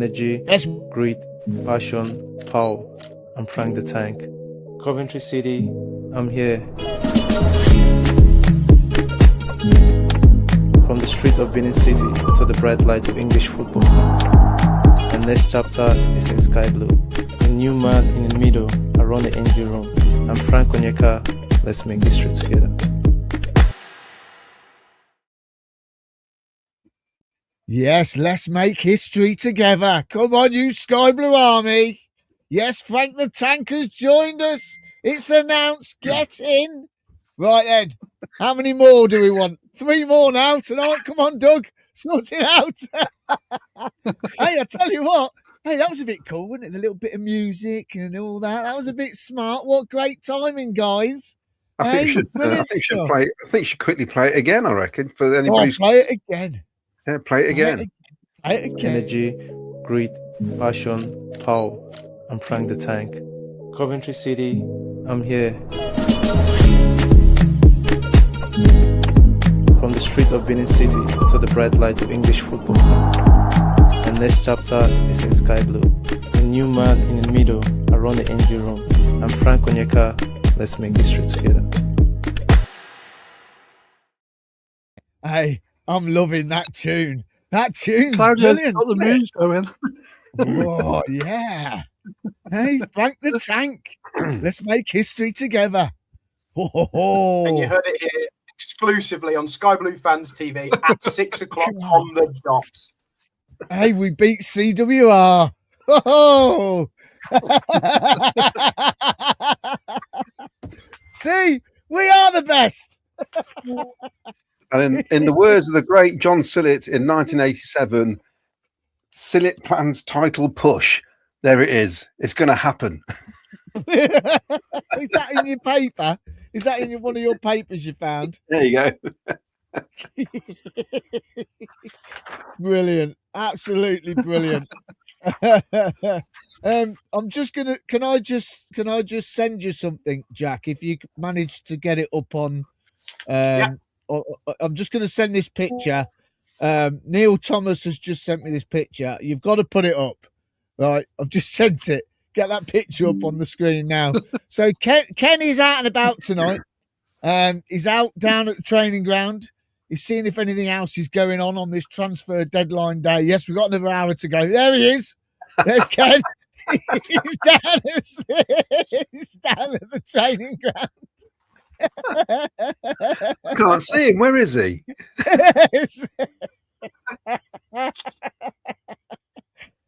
energy, grit, passion, power, and Frank the Tank. Coventry City, I'm here. From the street of Benin City to the bright light of English football. The next chapter is in sky blue. A new man in the middle around the engine room. I'm Frank Onyeka. Let's make history together. Yes, let's make history together. Come on, you Sky Blue Army. Yes, Frank the Tank has joined us. It's announced. Get in. Right then. How many more do we want? 3 more now tonight. Come on, Doug. Sort it out. Hey, I tell you what. Hey, that was a bit cool, wasn't it? The little bit of music and all that. That was a bit smart. What great timing, guys. I think you should quickly play it again, I reckon. For anybody. Play it again. Yeah, play it again. Play it again. Energy, grit, passion, power, and Frank the Tank. Coventry City, I'm here. From the street of Benin City to the bright light of English football. The next chapter is in sky blue. A new man in the middle around the engine room. I'm Frank Onyeka. Let's make history together. Hey, I'm loving that tune. That tune's brilliant. Got the music going. Oh, yeah. Hey, Frank the Tank. Let's make history together. Oh. And you heard it here exclusively on Sky Blue Fans TV at 6 o'clock on the dot. Hey, we beat CWR. Oh. See, we are the best. And in the words of the great John Sillett in 1987, Sillett plans title push. There it is. It's going to happen. Is that in your paper? Is that in one of your papers you found? There you go. Brilliant. Absolutely brilliant. I'm just gonna. Can I just send you something, Jack? If you manage to get it up on. I'm just going to send this picture. Neil Thomas has just sent me this picture. You've got to put it up. Right, I've just sent it. Get that picture up on the screen now. So Ken is out and about tonight. He's out down at the training ground. He's seeing if anything else is going on this transfer deadline day. Yes, we've got another hour to go. There he is. There's Ken. He's down at the training ground. I can't see him. Where is he?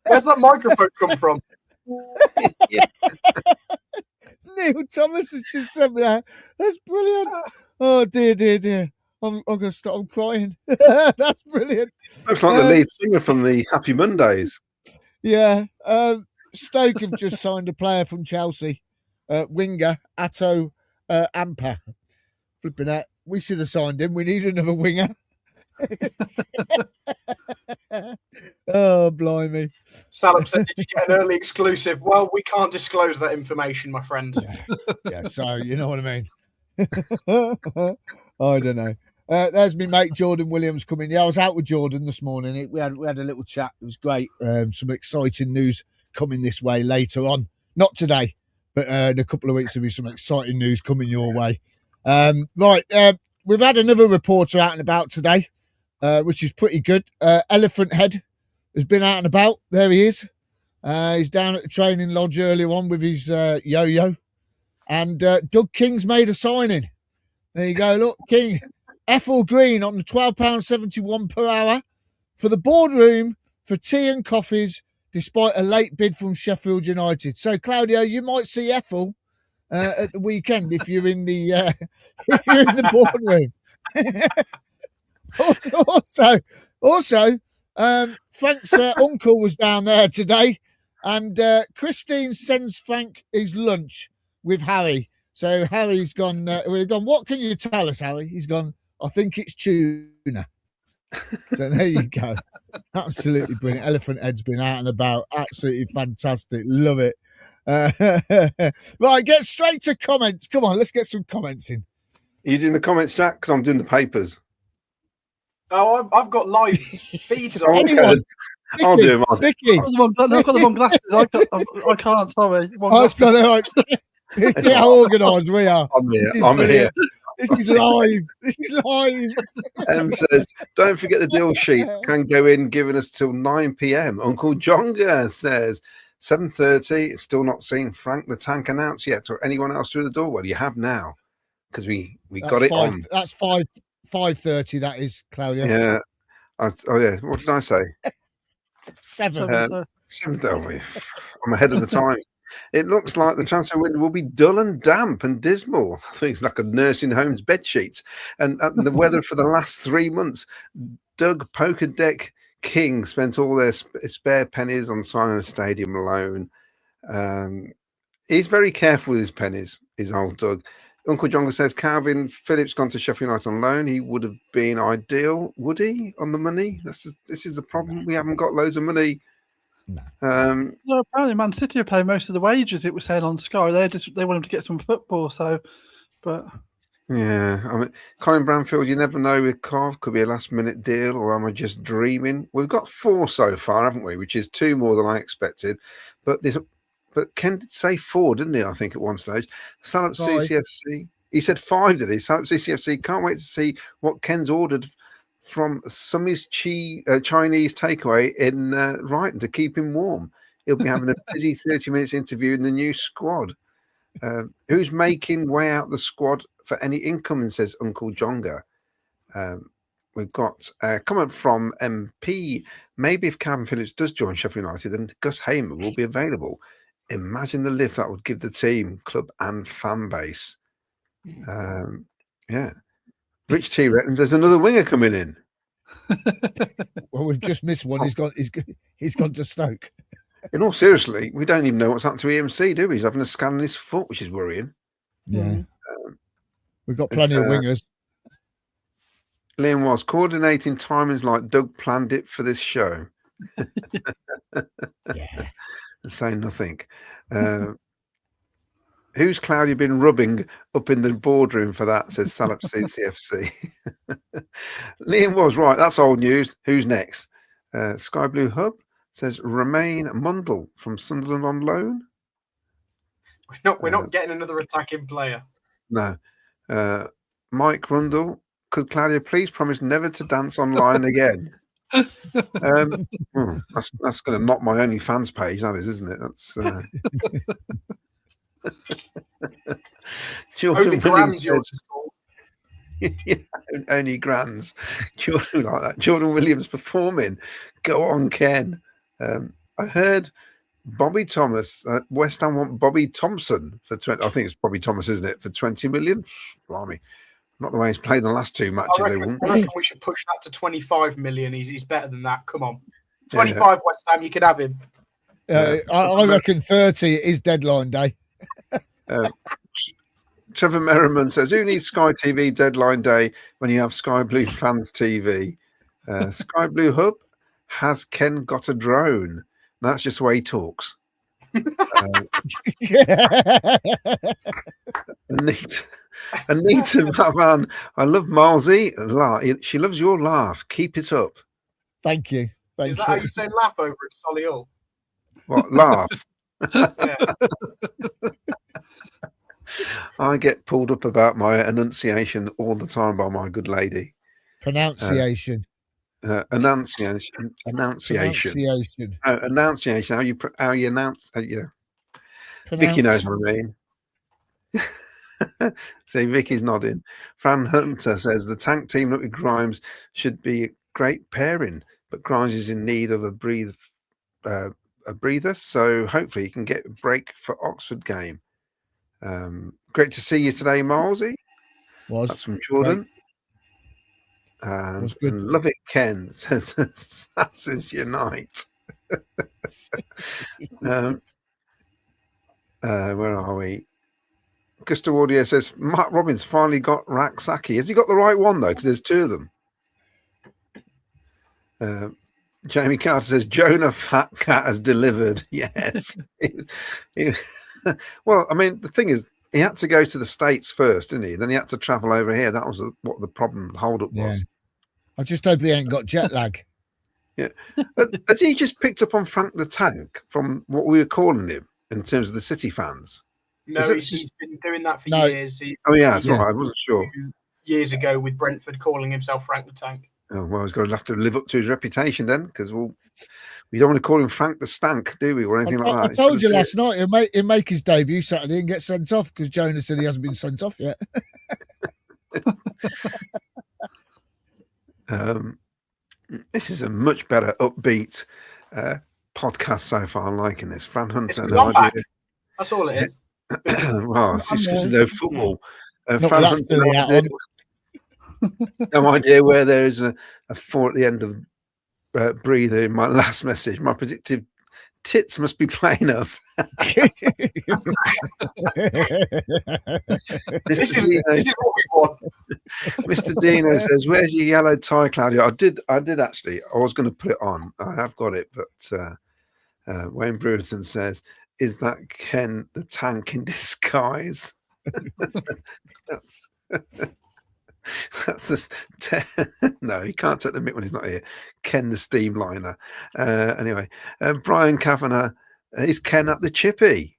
Where's that microphone come from? Neil Thomas has just sent me that. That's brilliant. Oh dear. I'm gonna stop. I'm crying. That's brilliant. Looks like the lead singer from the Happy Mondays. Yeah. Stoke have just signed a player from Chelsea, winger Atto Amper. Flipping out. We should have signed him. We need another winger. Oh, blimey. Salim said, did you get an early exclusive? Well, we can't disclose that information, my friend. Yeah, so you know what I mean. I don't know. There's me mate Jordan Williams coming. Yeah, I was out with Jordan this morning. We had a little chat. It was great. Some exciting news coming this way later on. Not today, but in a couple of weeks there'll be some exciting news coming your way. We've had another reporter out and about today, which is pretty good. Elephant Head has been out and about. There he is. He's down at the training lodge earlier on with his yo-yo. And Doug King's made a signing. There you go. Look, King, Ethel Green on the £12.71 per hour for the boardroom for tea and coffees, despite a late bid from Sheffield United. So, Claudio, you might see Ethel at the weekend if you're in the boardroom. also, Frank's uncle was down there today, and Christine sends Frank his lunch with Harry. So Harry's gone. We've gone. What can you tell us, Harry? He's gone. I think it's tuna. So there you go. Absolutely brilliant. Elephant Head's been out and about. Absolutely fantastic. Love it. Right, get straight to comments. Come on, let's get some comments in. Are you doing the comments, Jack? Because I'm doing the papers. Oh, I've got live feeds on. Anyone, I'll do him. Vicky. I've got the wrong glasses. I can't. Sorry. It's got it right. It's how organised we are. I'm here. This is I'm brilliant. here. This is live. This is live. Says, don't forget the deal sheet can go in, giving us till 9 p.m. Uncle Jonga says 7:30. Still not seen Frank the Tank announced yet, or anyone else through the door. Well, you have now, because we got it on. That's 5:30. That is, Claudia. Yeah. What did I say? 7. 7:30. I'm ahead of the time. It looks like the transfer window will be dull and damp and dismal. I think it's like a nursing home's bed sheets. And the weather for the last 3 months, Doug Poker Deck King spent all their spare pennies on signing a stadium loan. He's very careful with his pennies, is old Doug. Uncle Jonga says Calvin Phillips gone to Sheffield United on loan. He would have been ideal, would he, on the money? This is the problem. We haven't got loads of money. No. Well, apparently Man City are paying most of the wages. It was said on Sky. They want him to get some football. Yeah, I mean, Colin Branfield, you never know with Cov. Could be a last-minute deal, or am I just dreaming? We've got 4 so far, haven't we? Which is 2 more than I expected. But Ken did say 4, didn't he? I think at one stage. Salop CCFC. He said 5, did he? Salop CCFC. Can't wait to see what Ken's ordered from Summy's Chinese takeaway in Brighton to keep him warm. He'll be having a busy 30 minutes interview in the new squad. Who's making way out the squad for any incoming, says Uncle Jonga. We've got a comment from MP. Maybe if Calvin Phillips does join Sheffield United, then Gus Hamer will be available. Imagine the lift that would give the team, club and fan base. Yeah. Rich T reckons there's another winger coming in. Well, we've just missed one. He's gone to Stoke. In all seriously, we don't even know what's happened to EMC, do we? He's having a scan on his foot, which is worrying. Yeah. We've got plenty of wingers. Liam was coordinating timings like Doug planned it for this show. Yeah. Saying nothing. Who's Claudia been rubbing up in the boardroom for that, says Salop CCFC. Liam was right. That's old news. Who's next? Sky Blue Hub says Romain Mundle from Sunderland on loan. We're not getting another attacking player. No. Mike Rundle, could Claudia please promise never to dance online again? That's going to knock my OnlyFans page, that is, isn't it? That's Jordan Williams says, only grands. Jordan like that. Jordan Williams performing. Go on, Ken. I heard Bobby Thomas. West Ham want Bobby Thompson for 20. I think it's Bobby Thomas, isn't it? For 20 million. Blimey. Not the way he's played the last 2 matches. I reckon we should push that to 25 million. He's better than that. Come on. 25 West Ham, you could have him. I reckon 30 is deadline day. Trevor Merriman says, who needs Sky TV deadline day when you have Sky Blue Fans TV? Sky Blue Hub, has Ken got a drone? That's just the way he talks. Anita Mavan, I love Marzi. She loves your laugh. Keep it up. Thank you. Is that how you say laugh over at Solihull? What, laugh? Yeah. I get pulled up about my enunciation all the time by my good lady. Pronunciation. Enunciation. Pronunciation. Enunciation. How you announce? Yeah. Vicky knows what I mean. See, Vicky's nodding. Fran Hunter says the tank team with Grimes should be a great pairing, but Grimes is in need of a breather, so hopefully he can get a break for Oxford game. Great to see you today, Marzi. That's from Jordan. Was good. Love it, Ken, says Assassins Unite. Where are we? Gustavo Audio says Mark Robbins finally got Raksaki. Has he got the right one though? Because there's 2 of them. Jamie Carter says Jonah Fat Cat has delivered. Yes. Well, I mean, the thing is, he had to go to the States first, didn't he? Then he had to travel over here. That was what the problem, the hold up was. I just hope he ain't got jet lag. Yeah. Has he just picked up on Frank the Tank from what we were calling him in terms of the City fans? No, he's been doing that for years. Oh, yeah, that's right. I wasn't sure. Years ago with Brentford calling himself Frank the Tank. Oh, well, he's going to have to live up to his reputation then, because we don't want to call him Frank the Stank, do we, or anything like that? I told you last night he'll make his debut Saturday and get sent off because Jonah said he hasn't been sent off yet. This is a much better upbeat podcast so far. I'm liking this. Fran Hunt. That's all it is. Well, it's just because no football. Fran Hunt, no idea where there is a 4 at the end of breather in my last message. My predictive tits must be playing up. This is what we want. Mr. Dino says, "Where's your yellow tie, Claudio?" I did actually. I was going to put it on. I have got it, but Wayne Brewerton says, "Is that Ken the Tank in disguise?" That's just no, he can't take the mitt when he's not here. Ken the Steamliner. Anyway, Brian Kavanagh, is Ken at the Chippy?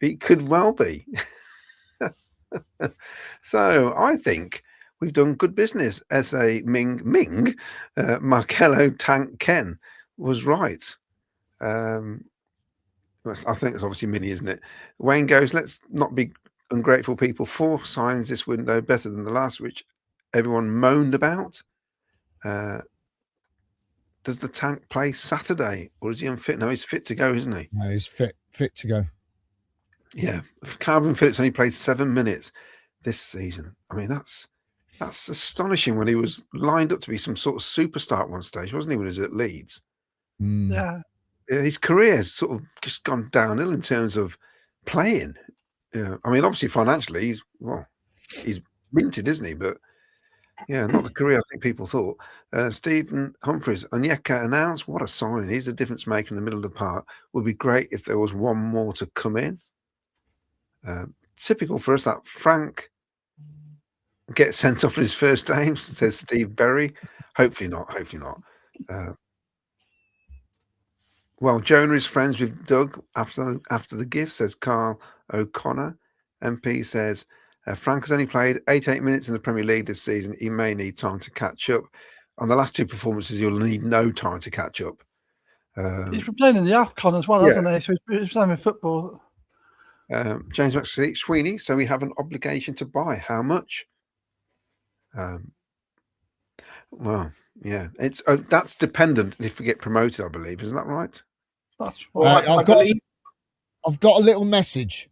It could well be. So I think we've done good business. S.A. Ming, Marcello Tank Ken was right. I think it's obviously Mini, isn't it? Wayne goes, let's not be ungrateful people. 4 signings this window, better than the last, which everyone moaned about. Does the Tank play Saturday, or is he unfit? No, he's fit to go, isn't he? No, he's fit to go. Yeah, Calvin Phillips only played 7 minutes this season. I mean, that's astonishing. When he was lined up to be some sort of superstar at one stage, wasn't he? When he was at Leeds, Yeah, his career has sort of just gone downhill in terms of playing. Yeah, I mean, obviously financially, he's minted, isn't he? But yeah, not the career I think people thought. Stephen Humphreys, Onyeka announced, what a sign! He's a difference maker in the middle of the park. Would be great if there was one more to come in. Typical for us that Frank gets sent off in his first game, says Steve Berry. Hopefully not. Well, Jonah is friends with Doug after the gift, says Carl O'Connor. MP says, Frank has only played 88 minutes in the Premier League this season. He may need time to catch up. On the last 2 performances, he'll need no time to catch up. he's been playing in the AFCON as well, hasn't he? So he's playing with football. James McSweeney, so we have an obligation to buy. How much? Well, yeah, it's that's dependent if we get promoted, I believe. Isn't that right? That's I've got a little message.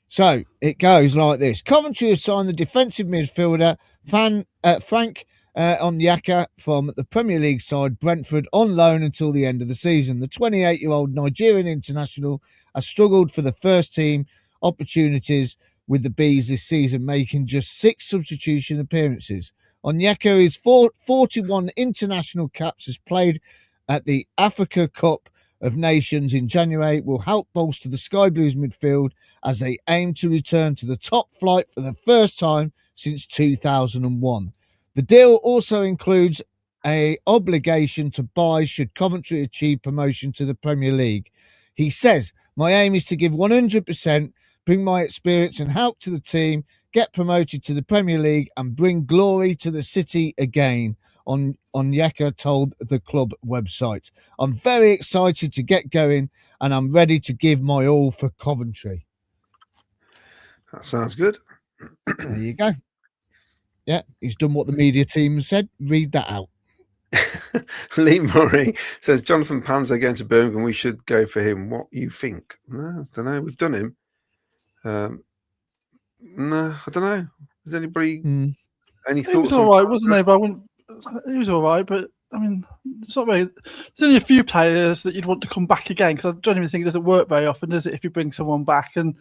So it goes like this. Coventry has signed the defensive midfielder Frank Onyeka from the Premier League side Brentford on loan until the end of the season. The 28-year-old Nigerian international has struggled for the first team opportunities with the Bees this season, making just 6 substitution appearances. Onyeka is 41 international caps, has played at the Africa Cup of Nations in January, will help bolster the Sky Blues midfield as they aim to return to the top flight for the first time since 2001. The deal also includes an obligation to buy should Coventry achieve promotion to the Premier League. He says, my aim is to give 100%, bring my experience and help to the team, get promoted to the Premier League and bring glory to the city again, Onyeka told the club website. I'm very excited to get going and I'm ready to give my all for Coventry. That sounds good. There you go. Yeah, he's done what the media team said. Read that out. Lee Murray says, Jonathan Panzer going to Birmingham. We should go for him. What you think? No, I don't know. We've done him. No, I don't know. Has anybody any thoughts? He was all right, wasn't he? But he was all right. But I mean, it's not very. There's only a few players that you'd want to come back again because I don't even think it doesn't work very often, does it? If you bring someone back, and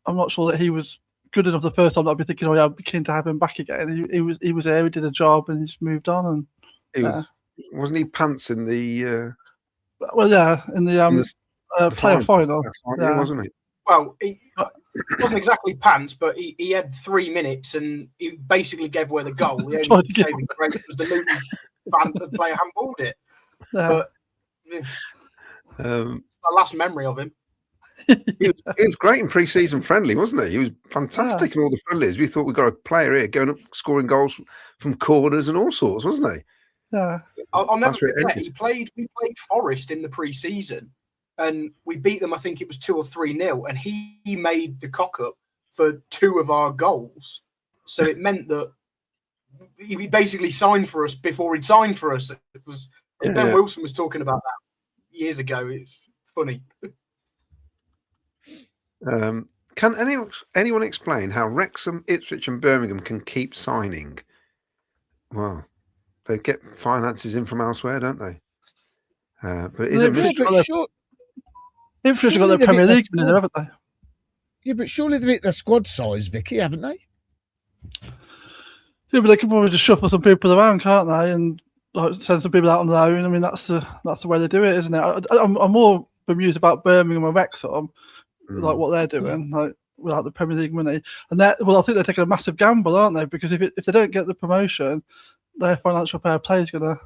I'm not sure that he was good enough the first time that I'd be thinking, oh yeah, I'd be keen to have him back again. He was there, he did a job, and he's moved on. And he wasn't he pants in the? Well, yeah, in the playoff final, yeah. Wasn't he? Well, it wasn't exactly pants, but he had 3 minutes and he basically gave away the goal. The only saving grace was the Luton fan player handballed it. But Um, it's the last memory of him. he was great in pre-season friendly, wasn't he? He was fantastic in all the friendlies. We thought we got a player here going up, scoring goals from corners and all sorts, wasn't he? Yeah. I'll never That's where it forget. ended. We played Forest in the pre-season, and we beat them. I think it was 2 or 3-0, and he made the cock up for 2 of our goals. So it meant that he basically signed for us before he'd signed for us. It was Ben Wilson was talking about that years ago. It's funny. Can anyone explain how Wrexham, Ipswich, and Birmingham can keep signing? Well, they get finances in from elsewhere, don't they? But it is a mystery. Ipswich have got their Premier League in there, haven't they? Yeah, but surely they've hit their squad size, Vicky, haven't they? Yeah, but they can probably just shuffle some people around, can't they? And send some people out on loan. I mean, that's the way they do it, isn't it? I'm more bemused about Birmingham and Wrexham, like what they're doing, like without the Premier League money. And I think they're taking a massive gamble, aren't they? Because if they don't get the promotion, their financial fair play is going to.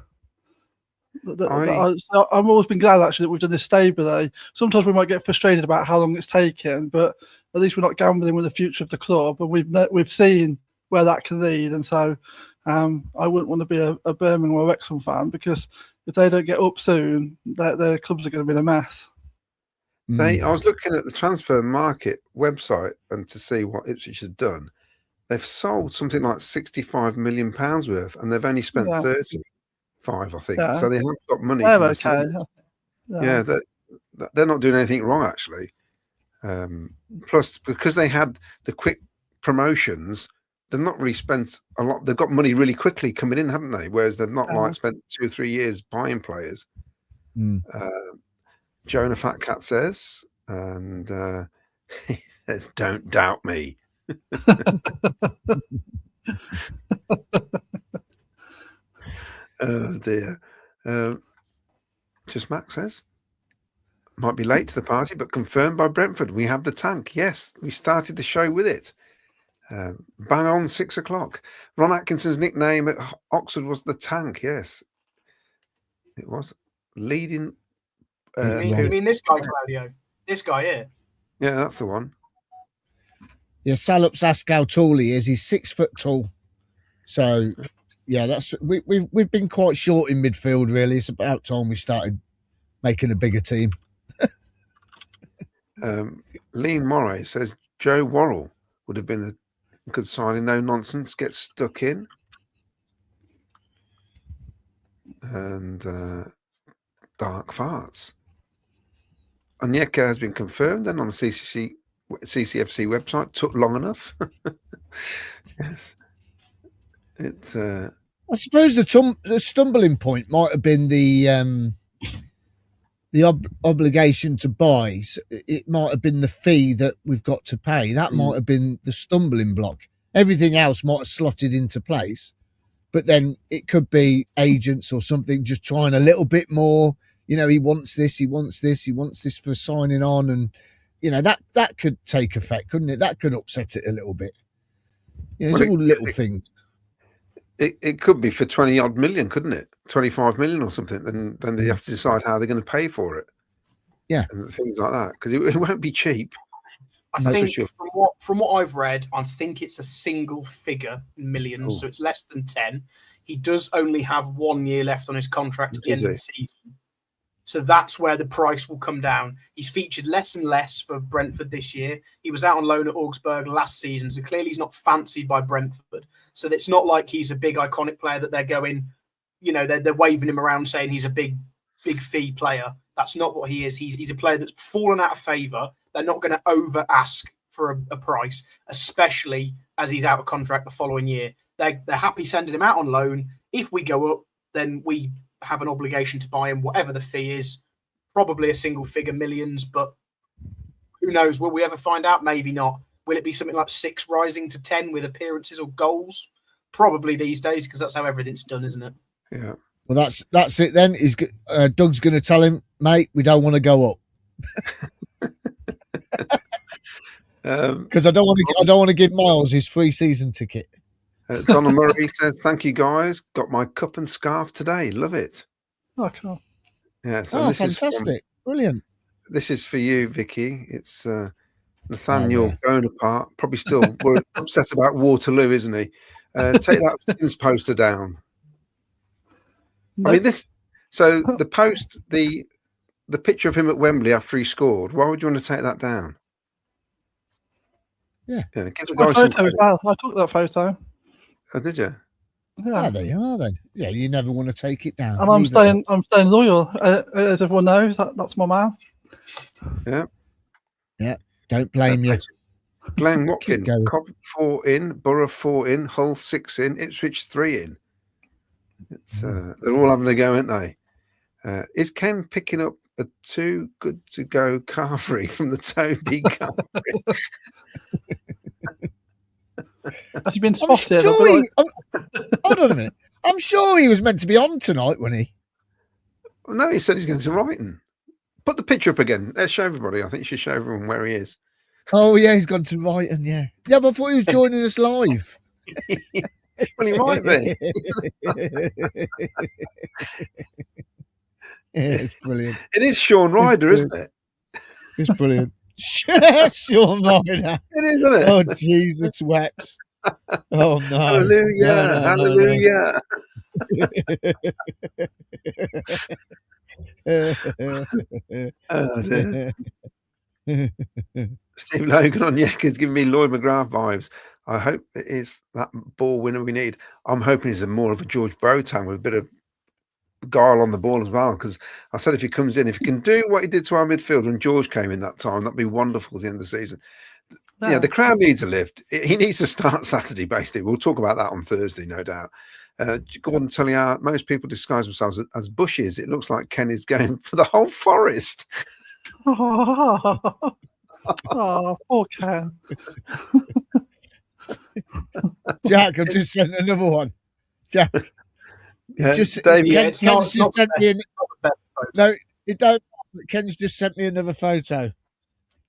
I've always been glad actually that we've done this stably. Sometimes we might get frustrated about how long it's taken, but at least we're not gambling with the future of the club, and we've seen where that can lead. And so I wouldn't want to be a Birmingham or Wrexham fan, because if they don't get up soon, their clubs are going to be in a mess. I was looking at the transfer market website and to see what Ipswich has done. They've sold something like £65 million worth, and they've only spent 35, I think. So they have got money. They're from the they're not doing anything wrong, actually. Plus, because they had the quick promotions, they've not really spent a lot. They've got money really quickly coming in, haven't they? Whereas they've not spent 2 or 3 years buying players. Jonah Fat Cat says, and he says, "Don't doubt me." Oh dear. Just Max says, might be late to the party, but confirmed by Brentford. We have the tank. Yes, we started the show with it. Bang on 6 o'clock. Ron Atkinson's nickname at Oxford was the tank. Yes, it was leading. You mean this guy, Claudio? This guy here? Yeah, that's the one. Yeah, Salup's asked how tall he is. He's 6 foot tall. So, yeah, that's we've been quite short in midfield. Really, it's about time we started making a bigger team. Lean Moray says Joe Worrell would have been a good signing. No nonsense, gets stuck in. And dark farts. Onyeka has been confirmed then on the CCFC website. Took long enough. Yes. It's. I suppose the stumbling point might have been the obligation to buy. So it might have been the fee that we've got to pay. That might have been the stumbling block. Everything else might have slotted into place, but then it could be agents or something just trying a little bit more. You know, he wants this, he wants this, he wants this for signing on, and you know that could take effect, couldn't it? That could upset it a little bit. You know, it's all little things. It could be for 20 odd million, couldn't it? 25 million or something. Then they have to decide how they're going to pay for it. Yeah, and things like that, because it won't be cheap. I think from what I've read, I think it's a single figure in millions, so it's less than 10. He does only have 1 year left on his contract at the end of the season. So that's where the price will come down. He's featured less and less for Brentford this year. He was out on loan at Augsburg last season, so clearly he's not fancied by Brentford. So it's not like he's a big iconic player that they're going, you know, they're waving him around saying he's a big fee player. That's not what he is. He's a player that's fallen out of favour. They're not going to over ask for a price, especially as he's out of contract the following year. They're happy sending him out on loan. If we go up, then we have an obligation to buy him, whatever the fee is, probably a single figure millions, but who knows? Will we ever find out? Maybe not. Will it be something like 6 rising to 10 with appearances or goals? Probably these days, because that's how everything's done, isn't it? Yeah. Well, that's it then. Doug's going to tell him, mate, we don't want to go up. Because I don't want to give Miles his free season ticket. Donald Murray says, "Thank you, guys. Got my cup and scarf today. Love it." Oh, cool. Yeah. So Oh, this fantastic. Brilliant. This is for you, Vicky. It's Nathaniel Bonaparte, probably still upset about Waterloo, isn't he? Take that Sims poster down. No. I mean, so the post, the picture of him at Wembley after he scored, why would you want to take that down? Yeah. Give the guy some credit. I took that photo. Oh, did you? Yeah. Are they? Yeah, you never want to take it down. And I'm staying loyal. As everyone knows, that's my man. Yeah. Yeah. Don't blame you. Glenn Watkin, Cov 4 in, Borough 4 in, Hull 6 in, Ipswich 3 in. It's they're all having a go, aren't they? Is Ken picking up a too good to go Carvery from the Toby Carvery? Has he been spotted? Hold on a minute. I'm sure he was meant to be on tonight, wasn't he? Well, no, he said he's going to Brighton. Put the picture up again. Let's show everybody. I think you should show everyone where he is. Oh, yeah, he's gone to Brighton, yeah. Yeah, but I thought he was joining us live. Well, he might be. Yeah, it's brilliant. It is Sean Ryder, isn't it? It's brilliant. Sean Ryder. It is, isn't it? Oh, Jesus wept. Oh, no. Hallelujah. Hallelujah. Oh, dear. Steve Logan on Yekka's giving me Lloyd McGrath vibes. I hope it is that ball winner we need. I'm hoping he's more of a George Boateng with a bit of guile on the ball as well, because I said if he comes in, if he can do what he did to our midfield when George came in that time, that'd be wonderful at the end of the season. No. Yeah, the crowd needs a lift. He needs to start Saturday, basically. We'll talk about that on Thursday, no doubt. Gordon Tulliard, most people disguise themselves as bushes. It looks like Ken is going for the whole forest. Oh, poor Ken. Jack, I've just sent another one. Jack. Ken's just sent me Ken's just sent me another photo.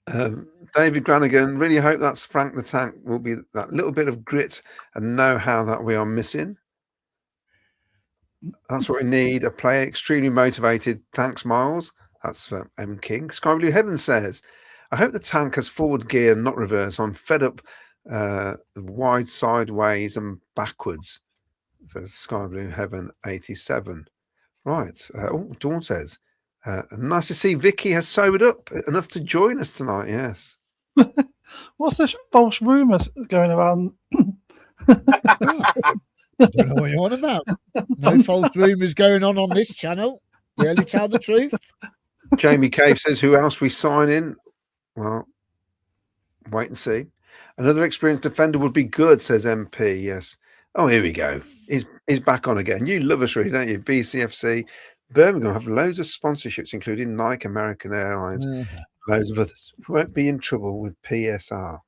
David Granigan, really hope that's Frank the Tank will be that little bit of grit and know-how that we are missing. That's what we need. A player extremely motivated. Thanks, Miles. That's for M. King. Sky Blue Heaven says, I hope the Tank has forward gear, not reverse. I'm fed up wide sideways and backwards. Says Sky Blue Heaven 87. Right. Dawn says, nice to see Vicky has sobered up enough to join us tonight. Yes. What's this false rumour going around? I don't know what you're on about. No false rumours going on this channel. We only tell the truth. Jamie Cave says, who else we sign in? Well, wait and see. Another experienced defender would be good, says MP. Yes. Oh, here we go. He's back on again. You love us, really, don't you? BCFC. Birmingham have loads of sponsorships, including Nike, American Airlines, loads of others. We won't be in trouble with PSR.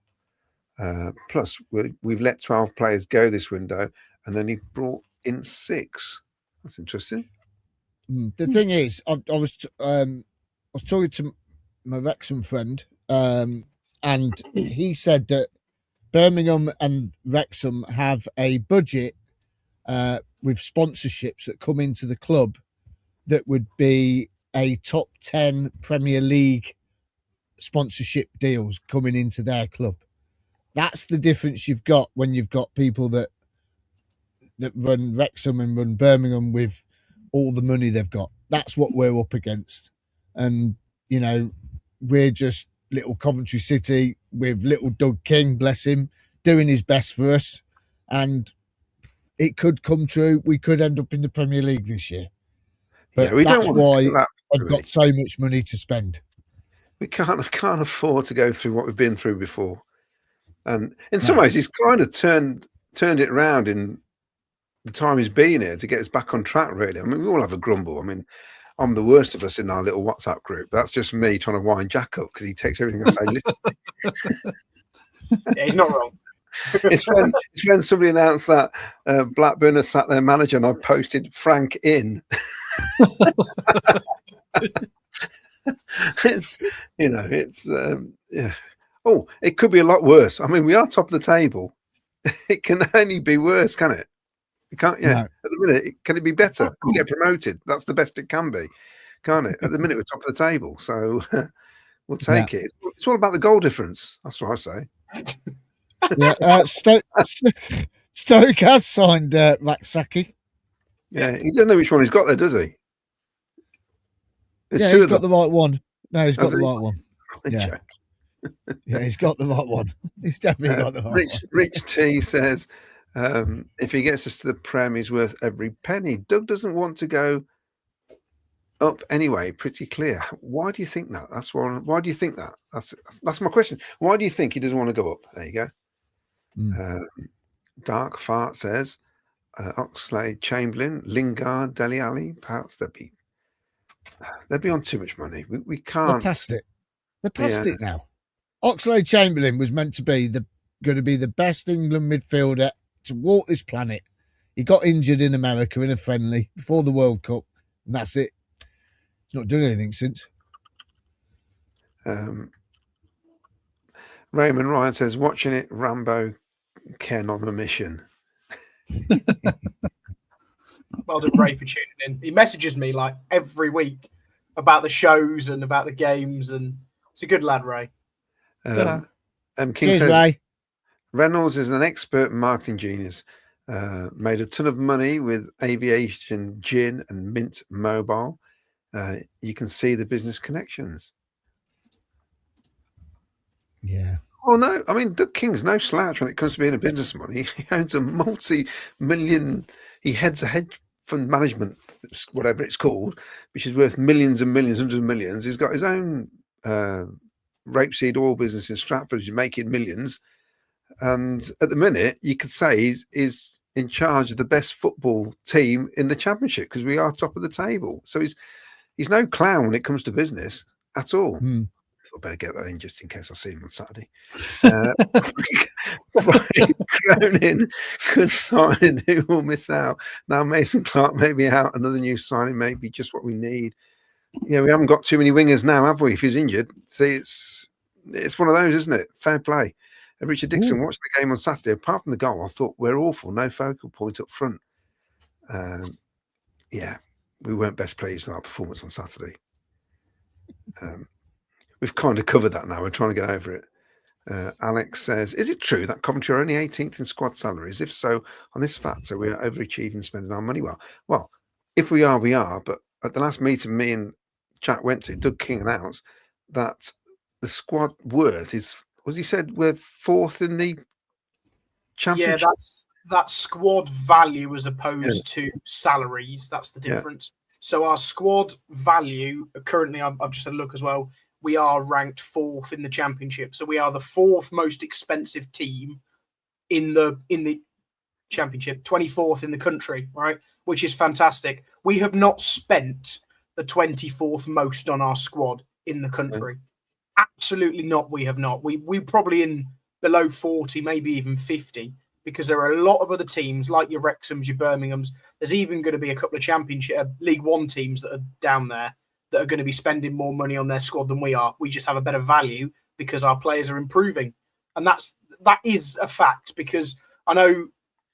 Plus, we've let 12 players go this window, and then he brought in 6. That's interesting. The thing is, I was talking to my Wrexham friend, and he said that Birmingham and Wrexham have a budget with sponsorships that come into the club that would be a top 10 Premier League sponsorship deals coming into their club. That's the difference you've got when you've got people that run Wrexham and run Birmingham with all the money they've got. That's what we're up against. And, you know, we're just little Coventry City with little Doug King, bless him, doing his best for us. And it could come true. We could end up in the Premier League this year. But yeah, that's why I've got so much money to spend. We can't afford to go through what we've been through before. And in some ways, he's kind of turned it around in the time he's been here to get us back on track, really. I mean, we all have a grumble. I mean, I'm the worst of us in our little WhatsApp group. That's just me trying to wind Jack up because he takes everything I say literally. Yeah, he's not wrong. It's when somebody announced that Blackburn has sat their manager and I posted Frank in. Yeah. Oh, it could be a lot worse. I mean, we are top of the table. It can only be worse, can it? It can't. Yeah. No. At the minute, can it be better? We get promoted. That's the best it can be. can't it? At the minute, we're top of the table, so we'll take it. It's all about the goal difference. That's what I say. Yeah, Stoke has signed Vaksaki. Yeah, he doesn't know which one he's got there, does he? There's He's got the right one. No, he's got the right one. Yeah. Yeah, he's got the right one. He's definitely got the right one. Rich T says, if he gets us to the Prem, he's worth every penny. Doug doesn't want to go up anyway. Pretty clear. Why do you think that? Why do you think that? That's my question. Why do you think he doesn't want to go up? There you go. Dark Fart says, Oxlade, Chamberlain, Lingard, Dele Alli. Perhaps they'll be on too much money. We can't. They're past it. They're past it now. Oxlade Chamberlain was meant to be going to be the best England midfielder to walk this planet. He got injured in America in a friendly before the World Cup, and that's it. He's not done anything since. Raymond Ryan says, watching it, Rambo Ken on a mission. Well done, Ray, for tuning in. He messages me like every week about the shows and about the games, and it's a good lad, Ray. King Cheers, says, Ray. Reynolds is an expert marketing genius. Made a ton of money with aviation, gin, and Mint Mobile. You can see the business connections. Yeah. Oh no, I mean Doug King's no slouch when it comes to being a businessman. He owns a multi-million. He heads a hedge fund management, whatever it's called, which is worth millions and millions, hundreds of millions. He's got his own rapeseed oil business in Stratford, which is making millions. And at the minute, you could say he's in charge of the best football team in the championship because we are top of the table. So he's no clown when it comes to business at all. I better get that in just in case I see him on Saturday. Cronin, good signing. Who will miss out? Now Mason Clark may be out. Another new signing may be just what we need. Yeah, we haven't got too many wingers now, have we? If he's injured, see, it's one of those, isn't it? Fair play. Richard Dixon watched the game on Saturday. Apart from the goal, I thought we're awful. No focal point up front. Yeah, we weren't best pleased with our performance on Saturday. We've kind of covered that now. We're trying to get over it. Alex says, is it true that Coventry are only 18th in squad salaries? If so, on this factor, we are overachieving spending our money well. If we are, we are. But at the last meeting me and Jack went to, Doug King announced that the squad worth is, as he said, we're fourth in the championship. Yeah, that's squad value as opposed to salaries. That's the difference. Yeah. So our squad value, currently, I've just had a look as well, we are ranked fourth in the championship. So we are the fourth most expensive team in the championship, 24th in the country, right? Which is fantastic. We have not spent the 24th most on our squad in the country. Yeah. Absolutely not. We have not. We probably in below 40, maybe even 50, because there are a lot of other teams like your Wrexhams, your Birminghams. There's even going to be a couple of championship League One teams that are down there that are going to be spending more money on their squad than we are. We just have a better value because our players are improving. And that is a fact, because I know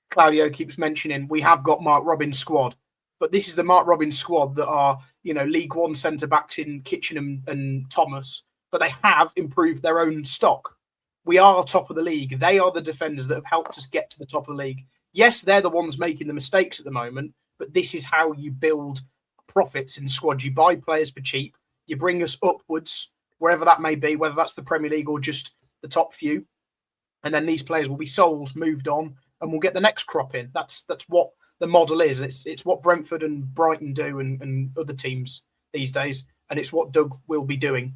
Claudio keeps mentioning we have got Mark Robins' squad, but this is the Mark Robins' squad that are, League One centre-backs in Kitchenham and Thomas, but they have improved their own stock. We are top of the league. They are the defenders that have helped us get to the top of the league. Yes, they're the ones making the mistakes at the moment, but this is how you build profits in squad. You buy players for cheap, you bring us upwards, wherever that may be, whether that's the Premier League or just the top few, and then these players will be sold, moved on, and we'll get the next crop in. That's what the model is. It's what Brentford and Brighton do and other teams these days, and it's what Doug will be doing.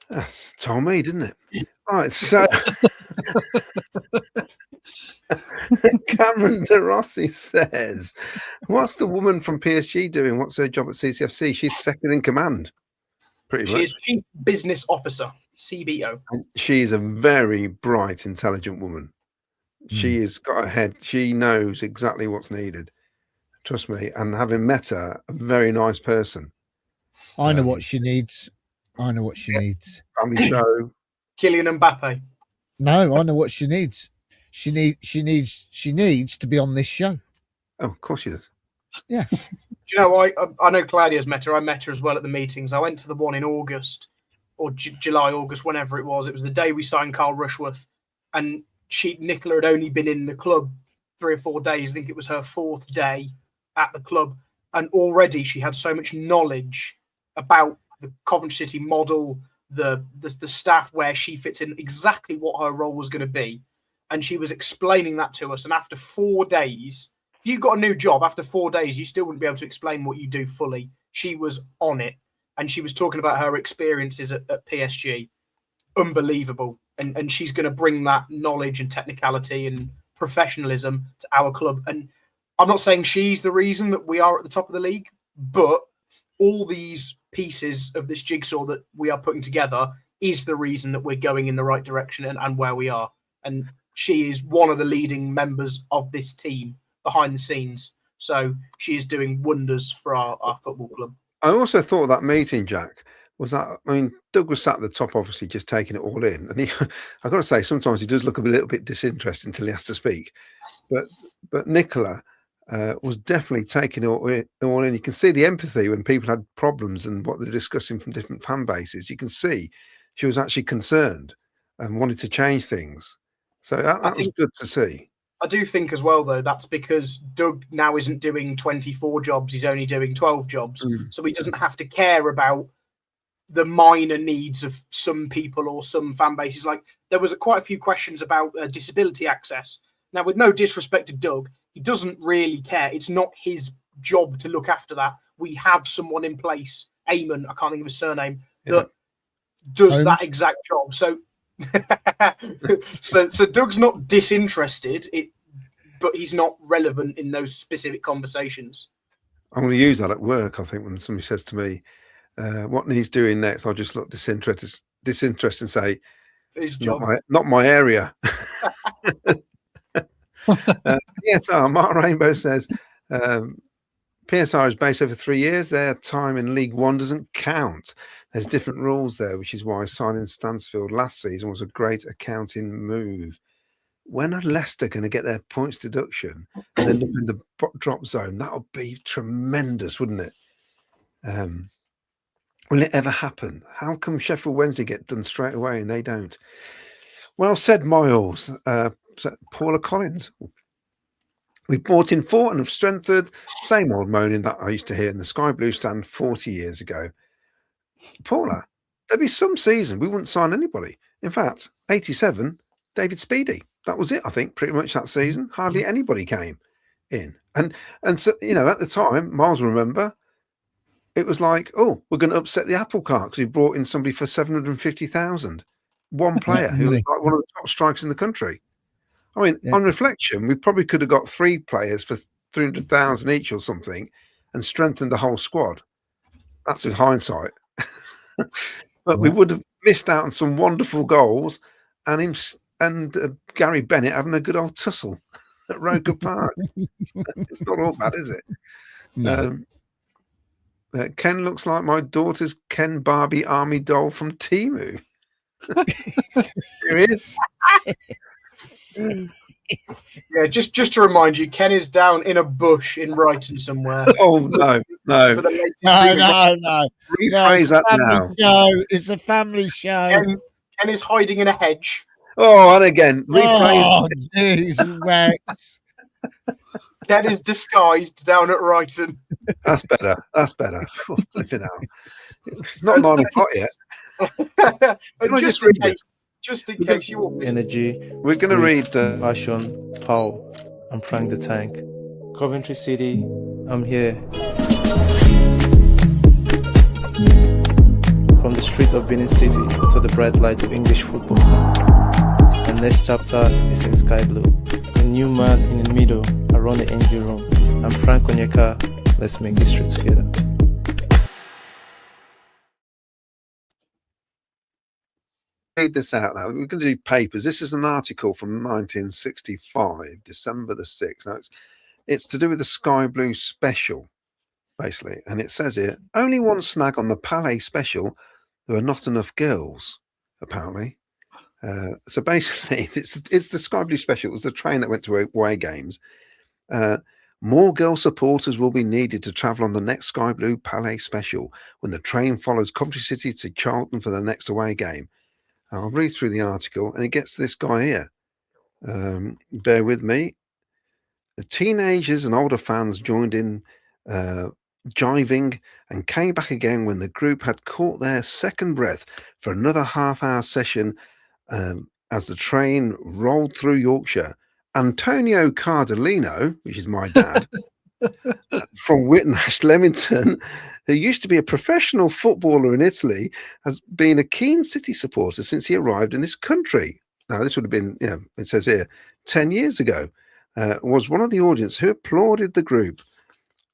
That's told me, didn't it? Right, so Cameron De Rossi says, what's the woman from PSG doing? What's her job at CCFC? She's second in command, pretty much. She is Chief Business Officer, CBO. And she's a very bright, intelligent woman. She has got a head. She knows exactly what's needed. Trust me. And having met her, a very nice person. I know what she needs. I know what she needs. Family show. Kylian Mbappe. No, I know what she needs. She needs to be on this show. Oh, of course she does. Yeah. Do you know, I know Claudia's met her. I met her as well at the meetings. I went to the one in August or July, August, whenever it was. It was the day we signed Carl Rushworth. And Nicola had only been in the club 3 or 4 days. I think it was her 4th day at the club. And already she had so much knowledge about the Coventry City model, the staff, where she fits in, exactly what her role was going to be. And she was explaining that to us. And after 4 days, if you got a new job, after 4 days, you still wouldn't be able to explain what you do fully. She was on it. And she was talking about her experiences at PSG. Unbelievable. And she's going to bring that knowledge and technicality and professionalism to our club. And I'm not saying she's the reason that we are at the top of the league, but all these pieces of this jigsaw that we are putting together is the reason that we're going in the right direction and where we are. And she is one of the leading members of this team behind the scenes. So she is doing wonders for our football club. I also thought that meeting, Jack, was that, I mean, Doug was sat at the top, obviously, just taking it all in. And I've got to say, sometimes he does look a little bit disinterested until he has to speak. But Nicola was definitely taking it all in. You can see the empathy when people had problems and what they're discussing from different fan bases. You can see she was actually concerned and wanted to change things. So that was good to see. I do think as well, though, that's because Doug now isn't doing 24 jobs. He's only doing 12 jobs. So he doesn't have to care about the minor needs of some people or some fan bases. Like, there was quite a few questions about disability access. Now, with no disrespect to Doug, he doesn't really care. It's not his job to look after that. We have someone in place, Eamon, I can't think of his surname, that does that exact job. So so Doug's not disinterested, but he's not relevant in those specific conversations. I'm going to use that at work, I think, when somebody says to me, what he's doing next, I'll just look disinterested and say, his job. Not my area. PSR, Mark Rainbow says, PSR is based over 3 years. Their time in League One doesn't count. There's different rules there, which is why signing Stansfield last season was a great accounting move. When are Leicester going to get their points deduction and end up in the drop zone? That would be tremendous, wouldn't it? Will it ever happen? How come Sheffield Wednesday get done straight away and they don't? Well said, Miles. Paula Collins. We bought in 4 and have strengthened. Same old moaning that I used to hear in the Sky Blue stand 40 years ago. Paula, there'd be some season we wouldn't sign anybody. In fact, 87, David Speedy. That was it, I think, pretty much that season. Hardly anybody came in. And so, you know, at the time, Miles will remember, it was like, oh, we're going to upset the apple cart because we brought in somebody for 750,000. One player who was like one of the top strikers in the country. I mean, on reflection, we probably could have got 3 players for 300,000 each or something and strengthened the whole squad. That's with hindsight. But we would have missed out on some wonderful goals and Gary Bennett having a good old tussle at Roker Park. It's not all bad, is it? No. Ken looks like my daughter's Ken Barbie army doll from Temu. Here he is. Yeah, just to remind you, Ken is down in a bush in Brighton somewhere. Oh no. No. Rephrase that now. It's a family show. Ken is hiding in a hedge. Oh, and again, rephrase. Oh, jeez, Rex. Ken is disguised down at Brighton. That's better. Flipping out. It's not 9 o'clock yet. And just in case you want energy. We're going to read Passion, Power, and Frank the Tank. Coventry City, I'm here. From the street of Benin City to the bright light of English football. The next chapter is in sky blue. A new man in the middle around the engine room. I'm Frank Onyeka. Let's make history together. Read this out now. We're going to do papers. This is an article from 1965, December the 6th. Now it's to do with the Sky Blue special, basically. And it says here, only one snag on the Palais special. There are not enough girls, apparently. So basically, it's the Sky Blue special. It was the train that went to away games. More girl supporters will be needed to travel on the next Sky Blue Palais special when the train follows Coventry City to Charlton for the next away game. I'll read through the article, and it gets this guy here. Bear with me. The teenagers and older fans joined in jiving and came back again when the group had caught their second breath for another half-hour session as the train rolled through Yorkshire. Antonio Cardellino, which is my dad, from Whitnash, Leamington, who used to be a professional footballer in Italy, has been a keen City supporter since he arrived in this country. Now, this would have been, it says here, 10 years ago, was one of the audience who applauded the group.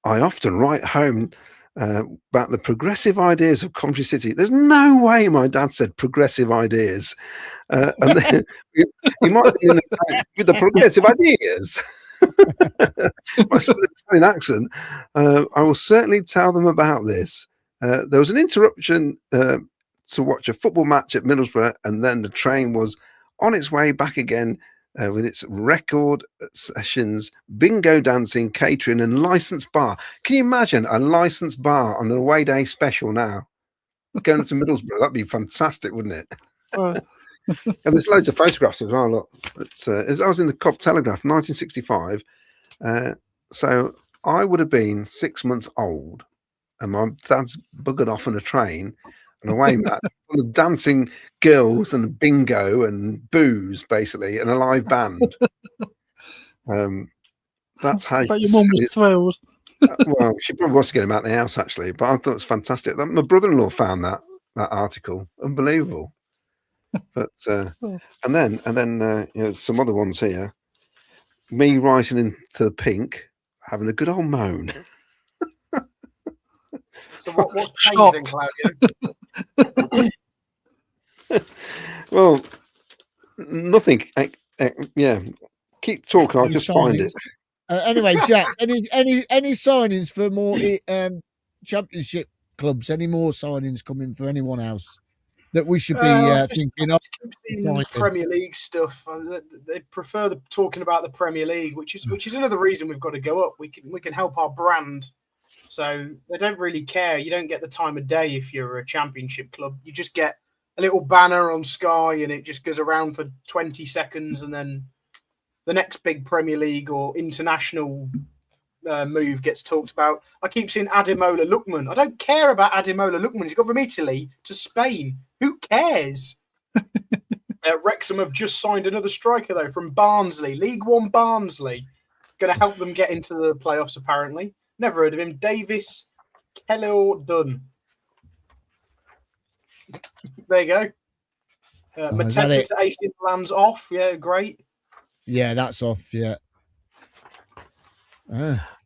I often write home about the progressive ideas of Coventry City. There's no way my dad said progressive ideas. And then he might have been with the progressive ideas. My Southern accent. I will certainly tell them about this. There was an interruption to watch a football match at Middlesbrough, and then the train was on its way back again with its record sessions, bingo dancing, catering, and licensed bar. Can you imagine a licensed bar on an away day special now? Going to Middlesbrough, that'd be fantastic, wouldn't it? And there's loads of photographs as well. Look, I was in the Cov Telegraph, 1965. So I would have been 6 months old, and my dad's buggered off on a train, and away mat full of dancing girls and bingo and booze, basically, and a live band. That's how. But your mum was thrilled. Well, she probably wants to get him out of the house, actually. But I thought it was fantastic. My brother-in-law found that article unbelievable. But and then some other ones here. Me writing into the pink, having a good old moan. So what's changing, Claudio? Well, nothing. Keep talking. I'll just find it. Anyway, Jack, any signings for more championship clubs? Any more signings coming for anyone else that we should be thinking of? Premier League stuff. They prefer talking about the Premier League, which is another reason we've got to go up. We can help our brand. So they don't really care. You don't get the time of day if you're a championship club. You just get a little banner on Sky and it just goes around for 20 seconds, and then the next big Premier League or international move gets talked about. I keep seeing Ademola Lookman. I don't care about Ademola Lookman. He's gone from Italy to Spain. Who cares? Wrexham have just signed another striker, though, from Barnsley. League One Barnsley. Going to help them get into the playoffs, apparently. Never heard of him. Davis Kellor-Dunn. There you go. Mateta to AC Milan's off. Yeah, great. Yeah, that's off. Yeah.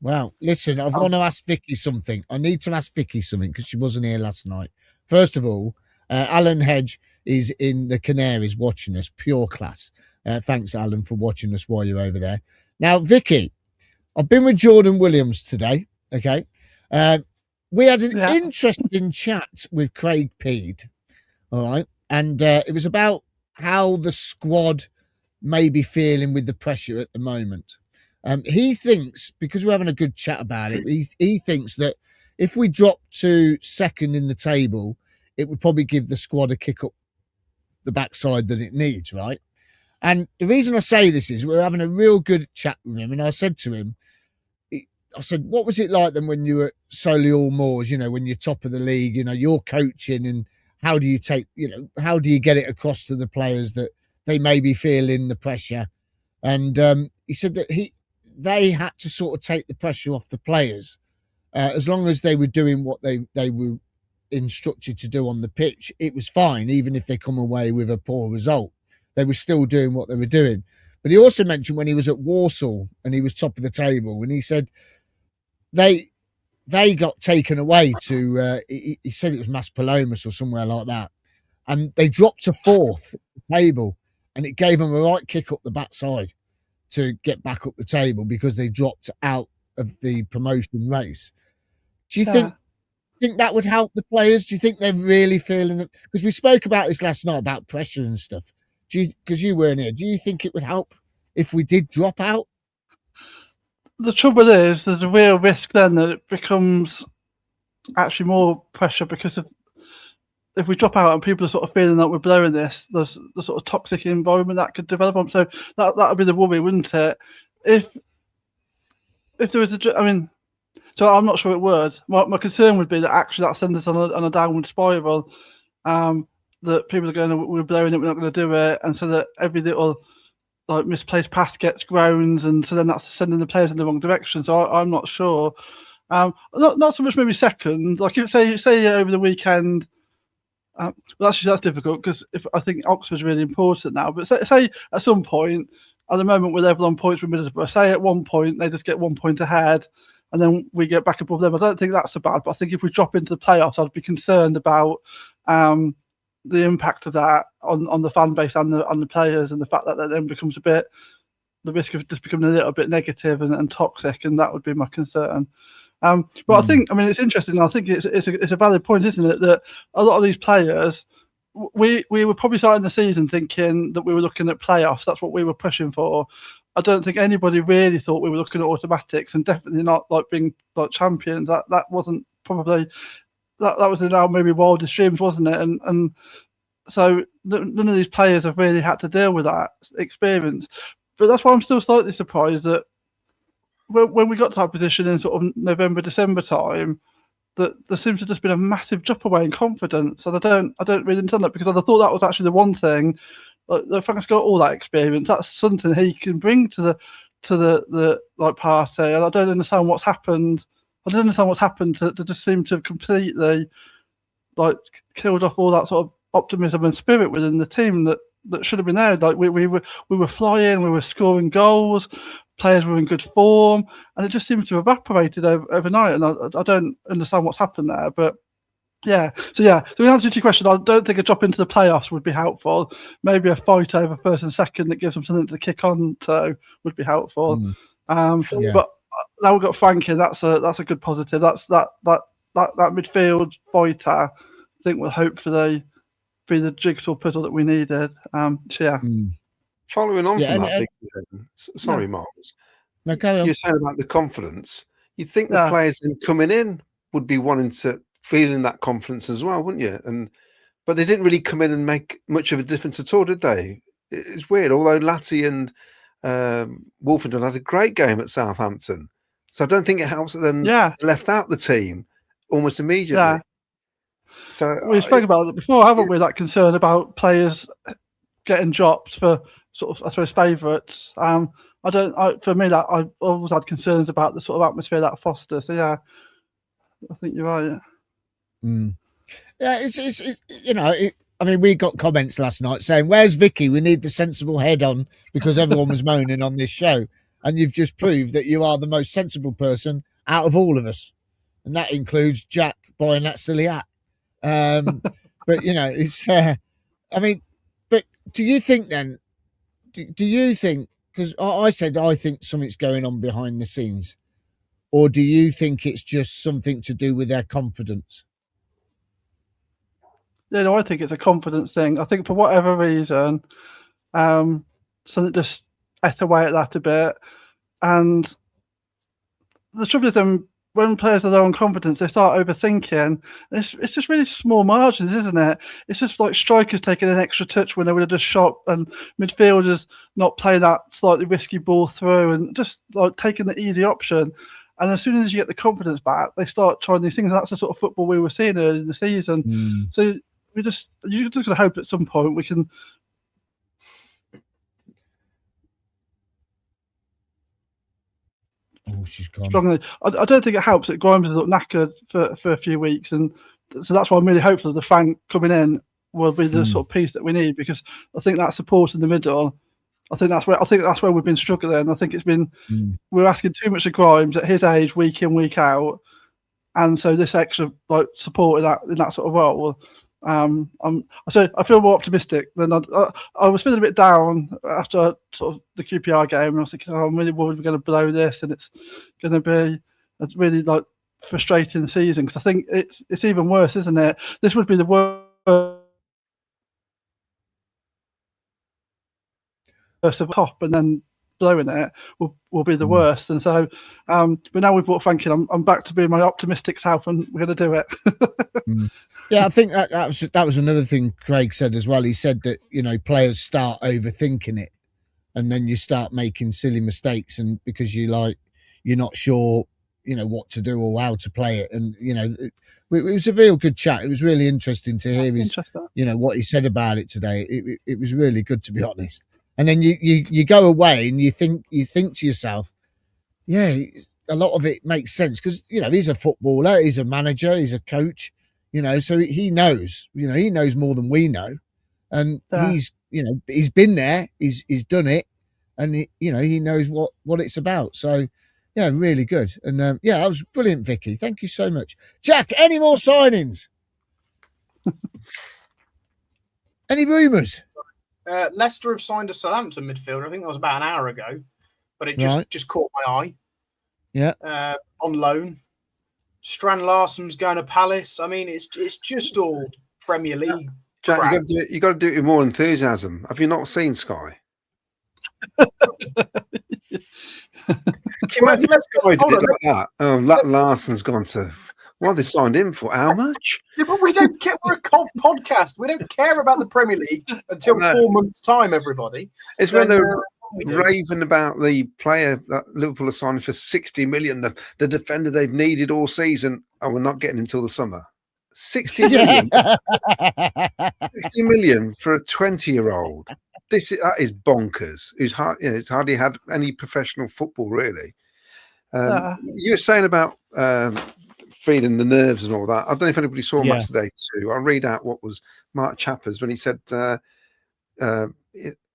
Well, listen, I want to ask Vicky something. I need to ask Vicky something because she wasn't here last night. First of all, Alan Hedge is in the Canaries watching us. Pure class. Thanks, Alan, for watching us while you're over there. Now, Vicky, I've been with Jordan Williams today. Okay. We had an interesting chat with Craig Peed. All right. And it was about how the squad may be feeling with the pressure at the moment. He thinks, because we're having a good chat about it, he thinks that if we drop to second in the table, it would probably give the squad a kick up the backside that it needs, right? And the reason I say this is we're having a real good chat with him. And I said to him, I said, what was it like then when you were at Solihull Moors, when you're top of the league, you're coaching, and how do you how do you get it across to the players that they may be feeling the pressure? And he said that they had to sort of take the pressure off the players. As long as they were doing what they were instructed to do on the pitch, it was fine. Even if they come away with a poor result, they were still doing what they were doing. But he also mentioned when he was at Walsall and he was top of the table, and he said they got taken away to, he said it was Maspalomas or somewhere like that, and they dropped to fourth at the table, and it gave them a right kick up the backside to get back up the table because they dropped out of the promotion race. Do you think that would help the players? Do you think they're really feeling that? Because we spoke about this last night about pressure and stuff. Because you weren't here. Do you think it would help if we did drop out? the trouble is, there's a real risk then that it becomes actually more pressure, because if we drop out and people are sort of feeling that we're blowing this, there's the sort of toxic environment that could develop on. So that would be the worry, wouldn't it? If there was so I'm not sure it would. My concern would be that actually that sends us on a downward spiral. That people are going, we're blowing it, we're not going to do it, and so that every little like misplaced pass gets groans, and so then that's sending the players in the wrong direction. So I'm not sure. Not so much maybe second. Like if say over the weekend. Well, actually, that's difficult, because I think Oxford's really important now. But say at some point, at the moment we're level on points with Middlesbrough. Say at one point they just get 1 point ahead, and then we get back above them. I don't think that's so bad. But I think if we drop into the playoffs, I'd be concerned about the impact of that on the fan base and the players, and the fact that then becomes the risk of just becoming a little bit negative and toxic, and that would be my concern. But I think, it's interesting. I think it's a valid point, isn't it, that a lot of these players, we were probably starting the season thinking that we were looking at playoffs. That's what we were pushing for. I don't think anybody really thought we were looking at automatics, and definitely not like being like champions. That wasn't probably that was in our maybe wildest dreams, wasn't it? And so none of these players have really had to deal with that experience. But that's why I'm still slightly surprised that when we got to that position in sort of November, December time, that there seems to have just been a massive drop away in confidence. And I don't really understand that, because I thought that was actually the one thing. Like, Frank's got all that experience. That's something he can bring to the like party. And I don't understand what's happened. I don't understand what's happened to just seem to have completely like killed off all that sort of optimism and spirit within the team that should have been there. Like we were flying, we were scoring goals. Players were in good form, and it just seems to have evaporated overnight. And I don't understand what's happened there. But So in answer to your question, I don't think a drop into the playoffs would be helpful. Maybe a fight over first and second that gives them something to kick on to would be helpful. But now we've got Frank in. That's a good positive. That's that midfield fighter, I think, will hopefully be the jigsaw puzzle that we needed. Following on from that, sorry, Miles. No, carry on. You're saying about the confidence. You'd think the players then coming in would be wanting to feeling that confidence as well, wouldn't you? But they didn't really come in and make much of a difference at all, did they? It's weird. Although Latty and Wolfenden had a great game at Southampton, so I don't think it helps that then left out the team almost immediately. Yeah. So we spoke about it before, haven't we? That concern about players getting dropped for sort of, I suppose, favourites. For me, that I always had concerns about the sort of atmosphere that Foster. So I think you're right. Yeah, it's we got comments last night saying, "Where's Vicky? We need the sensible head on," because everyone was moaning on this show, and you've just proved that you are the most sensible person out of all of us, and that includes Jack buying that silly hat. But it's. But do you think then? Do you think, because I said I think something's going on behind the scenes, or do you think it's just something to do with their confidence? I think it's a confidence thing. I think for whatever reason, something just ate away at that a bit. And the trouble is, when players are low on confidence, they start overthinking. It's just really small margins, isn't it? It's just like strikers taking an extra touch when they would have just shot, and midfielders not playing that slightly risky ball through, and just like taking the easy option. And as soon as you get the confidence back, they start trying these things. And that's the sort of football we were seeing early in the season. So you're just going to hope at some point we can. Oh, she's gone. Strongly. I don't think it helps that Grimes has looked knackered for a few weeks, and so that's why I'm really hopeful that the Frank coming in will be the sort of piece that we need, because I think that support in the middle. I think that's where we've been struggling. I think it's been we're asking too much of Grimes at his age, week in, week out, and so this extra like support in that sort of role. I feel more optimistic than I was feeling a bit down after sort of the QPR game, and I was thinking, I'm really worried we're going to blow this, and it's going to be a really like frustrating season, because I think it's even worse, isn't it? This would be the worst of top, and then blowing it will be the worst. And so, but now we've brought Frank in, I'm back to being my optimistic self, and we're going to do it. Yeah, I think that was another thing Craig said as well. He said that, you know, players start overthinking it, and then you start making silly mistakes, and because you're not sure, you know, what to do or how to play it. And, you know, it was a real good chat. It was really interesting to hear you know, what he said about it today. It was really good, to be honest. And then you go away and you think to yourself, yeah, a lot of it makes sense, because, you know, he's a footballer, he's a manager, he's a coach, you know, so he knows more than we know. And he's been there, he's done it, and he knows what it's about. So, yeah, really good. And that was brilliant, Vicky. Thank you so much. Jack, any more signings? Any rumours? Leicester have signed a Southampton midfielder. I think that was about an hour ago, but it just caught my eye. Yeah. On loan. Strand Larsen's going to Palace. I mean, it's just all Premier League. Jack, you got to do it with more enthusiasm. Have you not seen Sky? Can you imagine Sky did it like that? Oh, Larsen's gone to. What they signed him for? How much? Yeah, but we don't care. We're a cult podcast. We don't care about the Premier League until 4 months' time. Everybody. It's when they're raving about the player that Liverpool are signing for 60 million, the defender they've needed all season. Oh, we're not getting him until the summer. 60 million. 60 million for a 20-year-old. That is bonkers. It's hardly had any professional football, really. You were saying about feeling the nerves and all that. I don't know if anybody saw Match Today too. I'll read out what was Mark Chappers when he said the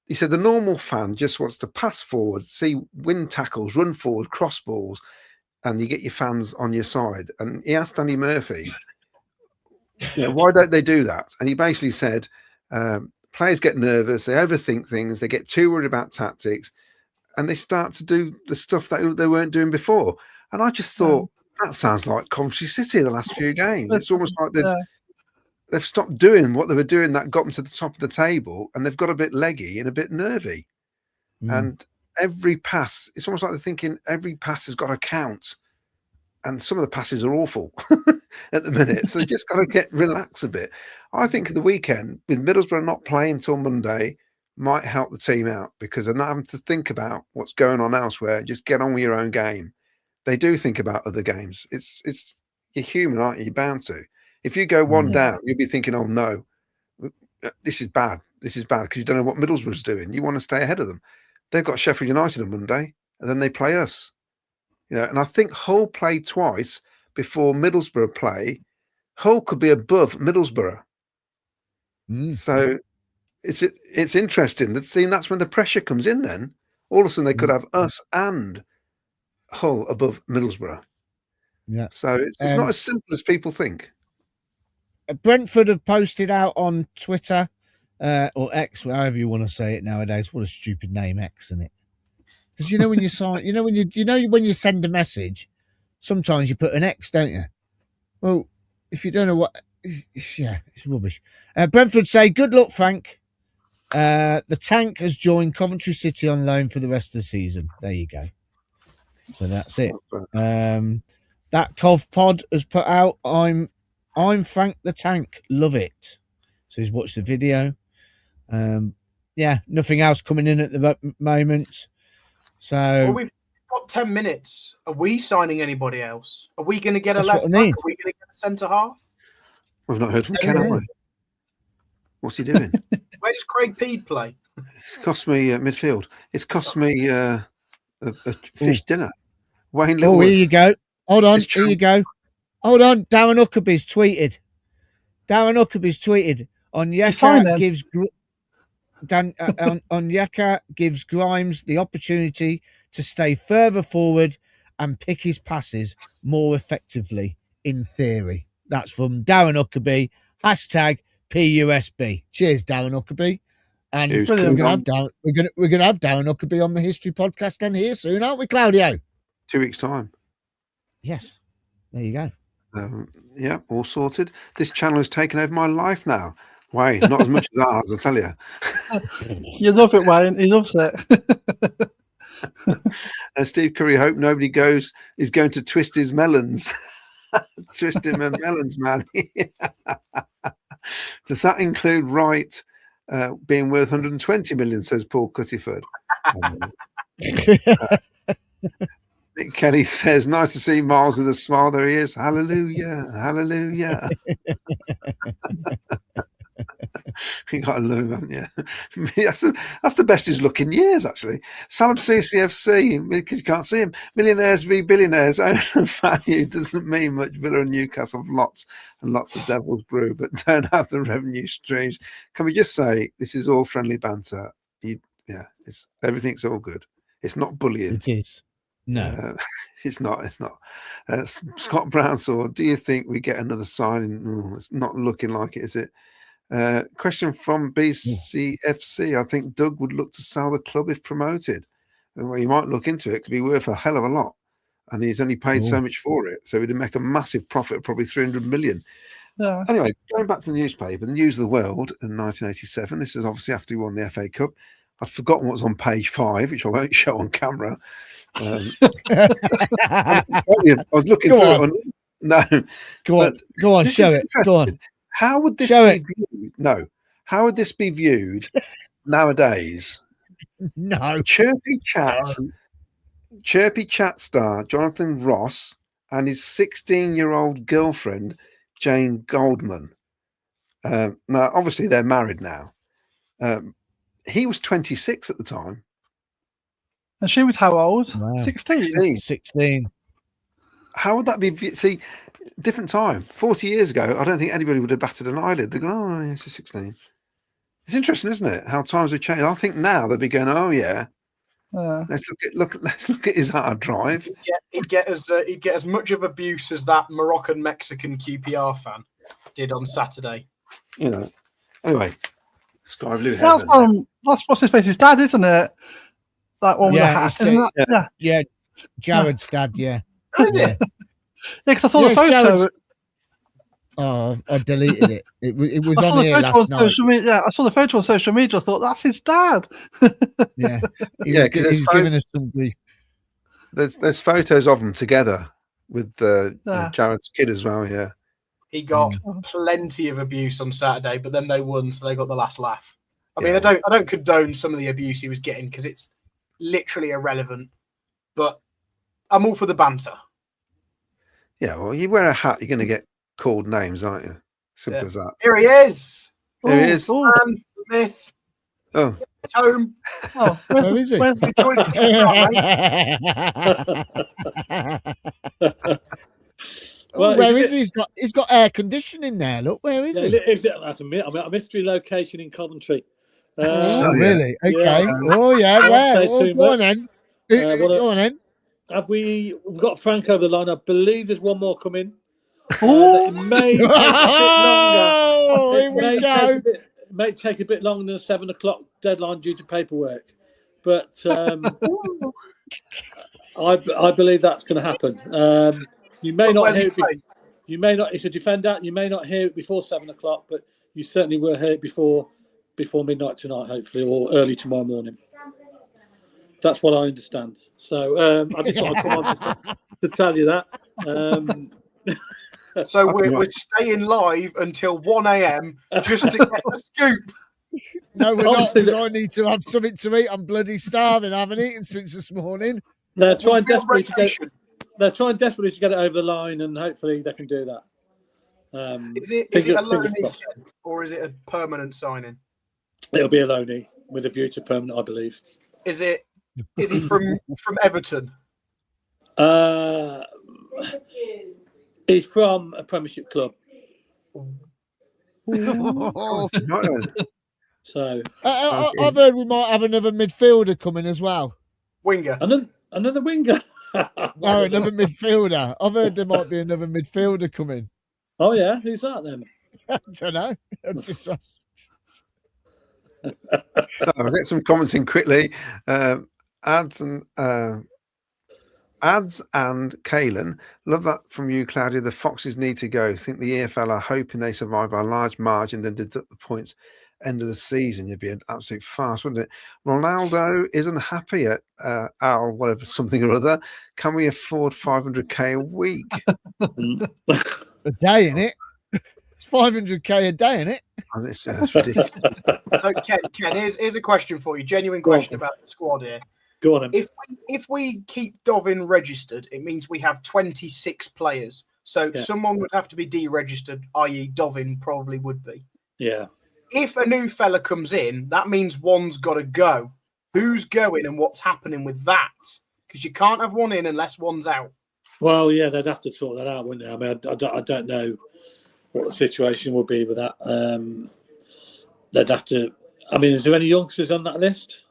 normal fan just wants to pass forward, win tackles, run forward, cross balls, and you get your fans on your side. And he asked Danny Murphy, why don't they do that? And he basically said, players get nervous, they overthink things, they get too worried about tactics, and they start to do the stuff that they weren't doing before. And I just thought, that sounds like Coventry City the last few games. It's almost like they've stopped doing what they were doing that got them to the top of the table, and they've got a bit leggy and a bit nervy. And every pass, it's almost like they're thinking every pass has got to count. And some of the passes are awful at the minute. So they just got to relax a bit. I think the weekend, with Middlesbrough not playing until Monday, might help the team out, because they're not having to think about what's going on elsewhere. Just get on with your own game. They do think about other games. It's you're human, aren't you? You're bound to. If you go one down, you'll be thinking, oh no, this is bad. This is bad, because you don't know what Middlesbrough's doing. You want to stay ahead of them. They've got Sheffield United on Monday, and then they play us. And I think Hull played twice before Middlesbrough play. Hull could be above Middlesbrough. So it's interesting. That's when the pressure comes in then. All of a sudden they could have us and Hull above Middlesbrough. Yeah. So it's not as simple as people think. Brentford have posted out on Twitter or X, however you want to say it nowadays. What a stupid name, X, isn't it? Because when you sign, when you send a message, sometimes you put an X, don't you? Well, if you don't know what, it's rubbish. Brentford say, good luck, Frank. The Tank has joined Coventry City on loan for the rest of the season. There you go. So that's it. That Cov Pod has put out, I'm Frank the Tank. Love it. So he's watched the video. Nothing else coming in at the moment. So we've got 10 minutes. Are we signing anybody else? Are we going to get a That's left what back? I need. Are we going to get a centre half? We've not heard from Ken, have we? What's he doing? Where does Craig Peed play? It's cost me midfield. It's cost me a fish dinner. Wayne Littlewood. Here you go. Hold on. Here you go. Hold on. Darren Huckabee's tweeted. Onyeka gives Grimes the opportunity to stay further forward and pick his passes more effectively, in theory. That's from Darren Huckabee. #PUSB. Cheers, Darren Huckabee. And we're gonna have Darren Huckabee on the History Podcast then here soon, aren't we, Claudio? 2 weeks' time. Yes. There you go. All sorted. This channel has taken over my life now. Wayne, not as much as ours, I tell you. You love it, Wayne. He loves it. Steve Curry, hope nobody is going to twist his melons. Twist him a melons, man. Does that include Wright being worth 120 million, says Paul Cuttyford. Nick Kelly says, nice to see Miles with a smile. There he is. Hallelujah. Hallelujah. You got to love him, yeah. That's the best he's looked in years, actually. Salam CCFC, because you can't see him. Millionaires v billionaires. Own value doesn't mean much. Villa and Newcastle have lots and lots of Devil's Brew, but don't have the revenue streams. Can we just say this is all friendly banter? Everything's all good. It's not bullying. It is. No, it's not. It's not. Scott Brownsword, do you think we get another signing? It's not looking like it, is it? Question from BCFC. I think Doug would look to sell the club if promoted. Well, he might look into it. It could be worth a hell of a lot, and he's only paid so much for it, so he'd make a massive profit of probably 300 million. Yeah. Anyway, going back to the newspaper, the News of the World in 1987. This is obviously after he won the FA Cup. I'd forgotten what was on page 5, which I won't show on camera. I was looking through it. No, go on, show it. Go on. How would this be viewed? No. How would this be viewed nowadays? No. Chirpy chat star Jonathan Ross and his 16-year-old girlfriend Jane Goldman. Now, obviously, they're married now. He was 26 at the time. And she was how old? Wow. 16. 16. How would that be? See, different time. 40 years ago, I don't think anybody would have batted an eyelid. They go, oh, yeah, she's 16. It's interesting, isn't it? How times have changed. I think now they'd be going, oh yeah. Let's look at his hard drive. He'd get as much of abuse as that Moroccan Mexican QPR fan did on Saturday. You know. Anyway, Sky Blue Heaven. That's what's his face's dad, isn't it? That one with the hat. Yeah, Jared's dad. Yeah. Is it? Yeah, because I saw the photo. Jared's... Oh, I deleted it. It was on here last night. Yeah, I saw the photo on social media. I thought that's his dad. Yeah, he's giving us some grief. There's photos of them together with Jared's kid as well. Yeah, he got plenty of abuse on Saturday, but then they won, so they got the last laugh. I mean, I don't condone some of the abuse he was getting because it's literally irrelevant, but I'm all for the banter. Yeah, well, you wear a hat, you're going to get called names, aren't you? Simple as that. Here he is. Here he is. Man, Myth. Oh, it's home. Oh, where is he? Where is he? He's got air conditioning there. Look, where is he? That's a mystery location in Coventry. Really? Okay. Yeah. Oh, yeah. Where? Go on then. Go on then. We've got Frank over the line. I believe there's one more coming. It may take a bit longer. Here we go. It may take a bit longer than a 7 o'clock deadline due to paperwork. But I believe that's going to happen. You may not hear it. You may not. It's a defender. You may not hear it before 7 o'clock, but you certainly will hear it before midnight tonight, hopefully, or early tomorrow morning. That's what I understand. So I just want to come on to tell you that. So we're staying live until 1 a.m. just to get the scoop. No, we're not, because I need to have something to eat. I'm bloody starving. I haven't eaten since this morning. They're trying desperately to get it over the line, and hopefully they can do that. Is it a loanee or is it a permanent signing? It'll be a loanee with a view to permanent, I believe. Is he from Everton? He's from a Premiership club. So I've heard we might have another midfielder coming as well. Winger. Another winger. No, another midfielder. I've heard there might be another midfielder coming. Oh yeah, who's that then? I don't know. I'll get some comments in quickly. Ads and Kalen, love that from you, Claudia. The Foxes need to go. Think the EFL are hoping they survive by a large margin, then deduct the points end of the season, you'd be an absolute farce, wouldn't it? Ronaldo isn't happy at Al, whatever, something or other. Can we afford 500k a week? A day, innit? It's 500k a day, innit? Oh, that's ridiculous. So, Ken, here's a question for you. Genuine question about the squad here. Go on. If we keep Dovin registered, it means we have 26 players. So someone would have to be deregistered, i.e. Dovin probably would be. Yeah. If a new fella comes in, that means one's got to go. Who's going and what's happening with that? Because you can't have one in unless one's out. Well, yeah, they'd have to sort that out, wouldn't they? I mean, I don't know what the situation will be with that. They'd have to. I mean, is there any youngsters on that list?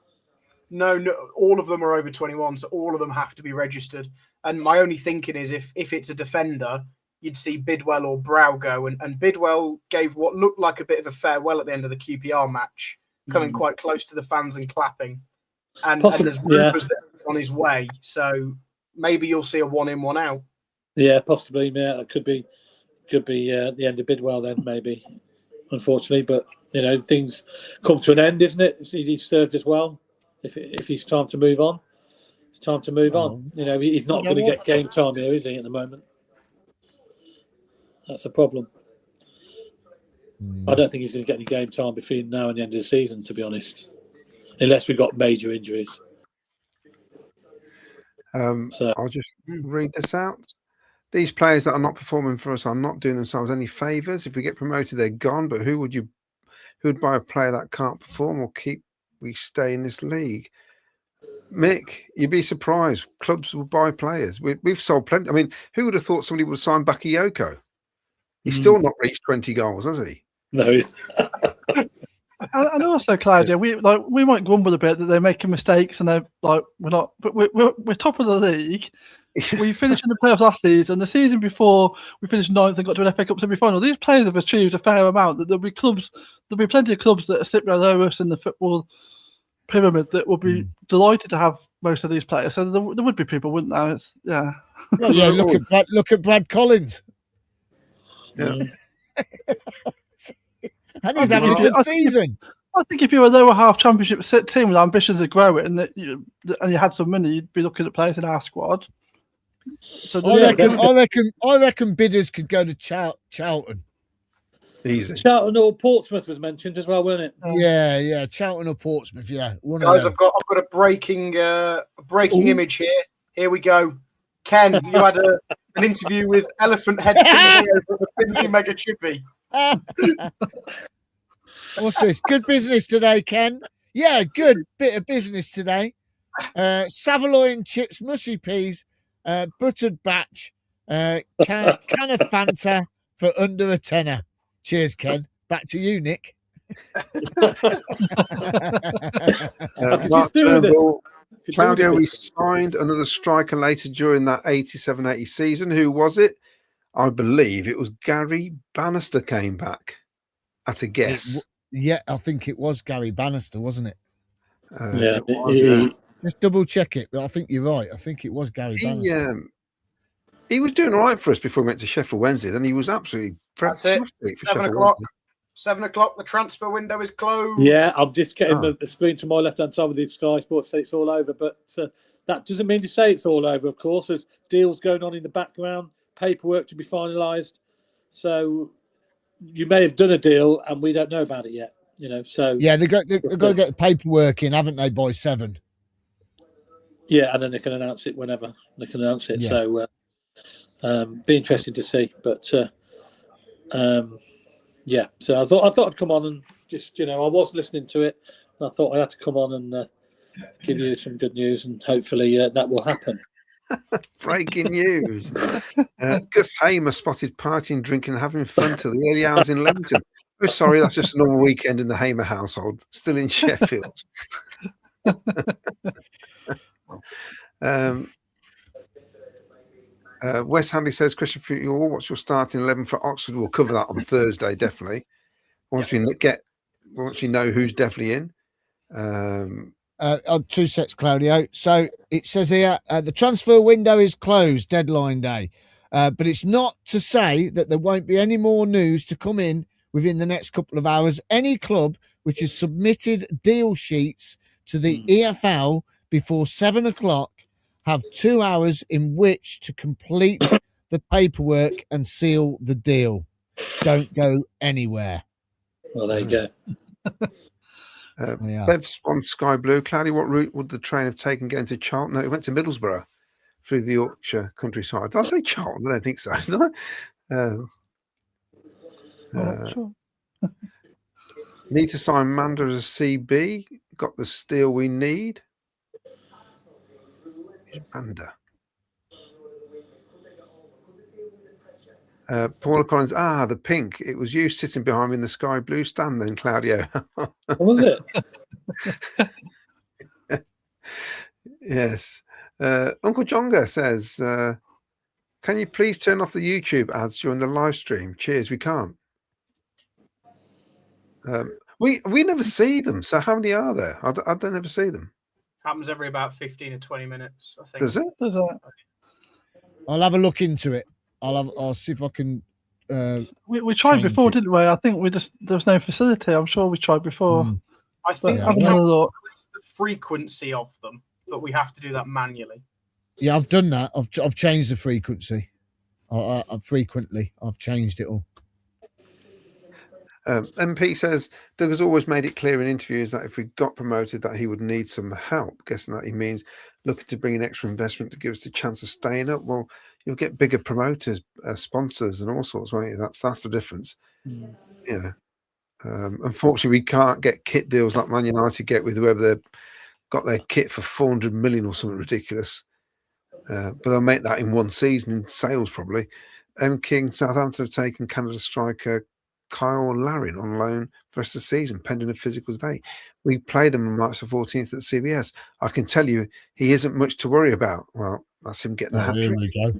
No, all of them are over 21, so all of them have to be registered. And my only thinking is if it's a defender, you'd see Bidwell or Brow go. And Bidwell gave what looked like a bit of a farewell at the end of the QPR match, coming quite close to the fans and clapping. And there's rumours that he's on his way. So maybe you'll see a one in, one out. Yeah, possibly. Yeah, it could be the end of Bidwell then, maybe, unfortunately. But, things come to an end, isn't it? He's served as well. If it's time to move on, it's time to move on. He's not going to get game time here, is he, at the moment? That's a problem. I don't think he's going to get any game time between now and the end of the season, to be honest, unless we've got major injuries. I'll just read this out. These players that are not performing for us are not doing themselves any favours. If we get promoted, they're gone. But who'd buy a player that can't perform or we stay in this league? Mick, you'd be surprised. Clubs will buy players. We've sold plenty. I mean, who would have thought somebody would sign Bakayoko? He's still not reached 20 goals, has he? No. And also, Claudia, we might grumble a bit that they're making mistakes and they're like we're not, but we're top of the league. We finished in the playoffs last season. The season before, we finished 9th and got to an FA Cup semi-final. These players have achieved a fair amount. There'll be plenty of clubs that sit below us in the football pyramid that will be delighted to have most of these players. So there would be people, wouldn't there? Well, yeah. Look at Brad Collins. Yeah. And he's having a good season. I think if you're a lower half championship team with ambitions of growing and you had some money, you'd be looking at players in our squad. So I reckon bidders could go to Charlton. Easy. Charlton or Portsmouth was mentioned as well, wasn't it? Yeah, Charlton or Portsmouth. Yeah, guys, I've got a breaking image here. Here we go. Ken, you had an interview with Elephant Head at the Finchley Mega Chippy. What's this? Good business today, Ken. Yeah, good bit of business today. Saveloy chips, mushy peas, buttered batch, can of Fanta for under a tenner. Cheers, Ken. Back to you, Nick. Mark Turnbull, Claudio, we signed another striker later during that 87-80 season. Who was it? I believe it was Gary Bannister came back at a guess. Yeah, I think it was Gary Bannister, wasn't it? Yeah. Just double check it, but I think you're right. I think it was Gary Bannister. He was doing all right for us before we went to Sheffield Wednesday. Then he was absolutely fantastic. 7 o'clock. 7 o'clock. The transfer window is closed. Yeah, I'm just getting the screen to my left-hand side with the Sky Sports say it's all over, but that doesn't mean to say it's all over, of course. There's deals going on in the background, paperwork to be finalised. So you may have done a deal and we don't know about it yet. So yeah, they've got to get the paperwork in, haven't they, by 7? Yeah, and then they can announce it whenever they can announce it. Yeah. So be interesting to see. But so I thought I'd come on and just I was listening to it, and I thought I had to come on and give you some good news, and hopefully that will happen. Breaking news. Gus Hamer spotted partying, drinking and having fun till the early hours in Leamington. Oh, sorry, that's just a normal weekend in the Hamer household, still in Sheffield. Wes Hanley says, question for you all, what's your starting 11 for Oxford? We'll cover that on Thursday, definitely. Once we know who's definitely in. 2 sets, Claudio. So it says here, the transfer window is closed, deadline day. But it's not to say that there won't be any more news to come in within the next couple of hours. Any club which has submitted deal sheets to the EFL before 7 o'clock, have 2 hours in which to complete the paperwork and seal the deal. Don't go anywhere. Well, there you go. Bev's on Sky Blue. Cloudy, what route would the train have taken going to Charlton? No, it went to Middlesbrough through the Yorkshire countryside. Did I say Charlton? I don't think so. No. Sure. Need to sign Manda as a CB. Got the steel we need. Manda. Paula Collins. The pink. It was you sitting behind me in the Sky Blue stand then, Claudio. What was it? Yes. Uncle Jonga says, can you please turn off the YouTube ads during the live stream? Cheers. We can't. We never see them. So how many are there? I don't ever see them. Happens every about 15 or 20 minutes, I think. Does it? I'll have a look into it. I'll see if I can. We tried before, didn't we? I think there was no facility. I'm sure we tried before. I think I've never looked. The frequency of them, but we have to do that manually. Yeah, I've done that. I've changed the frequency. I've changed it all. MP says Doug has always made it clear in interviews that if we got promoted that he would need some help. Guessing that he means looking to bring in extra investment to give us the chance of staying up. Well, you'll get bigger promoters, sponsors and all sorts, won't you? That's the difference. Yeah. Unfortunately, we can't get kit deals like Man United get with whoever they've got their kit for 400 million or something ridiculous. But they'll make that in one season in sales probably. King, Southampton have taken Canada striker Kyle Larin on loan for the rest of the season, pending a physical day. We play them on March the 14th at CBS. I can tell you he isn't much to worry about. Well, that's him getting the hat trick. There we go.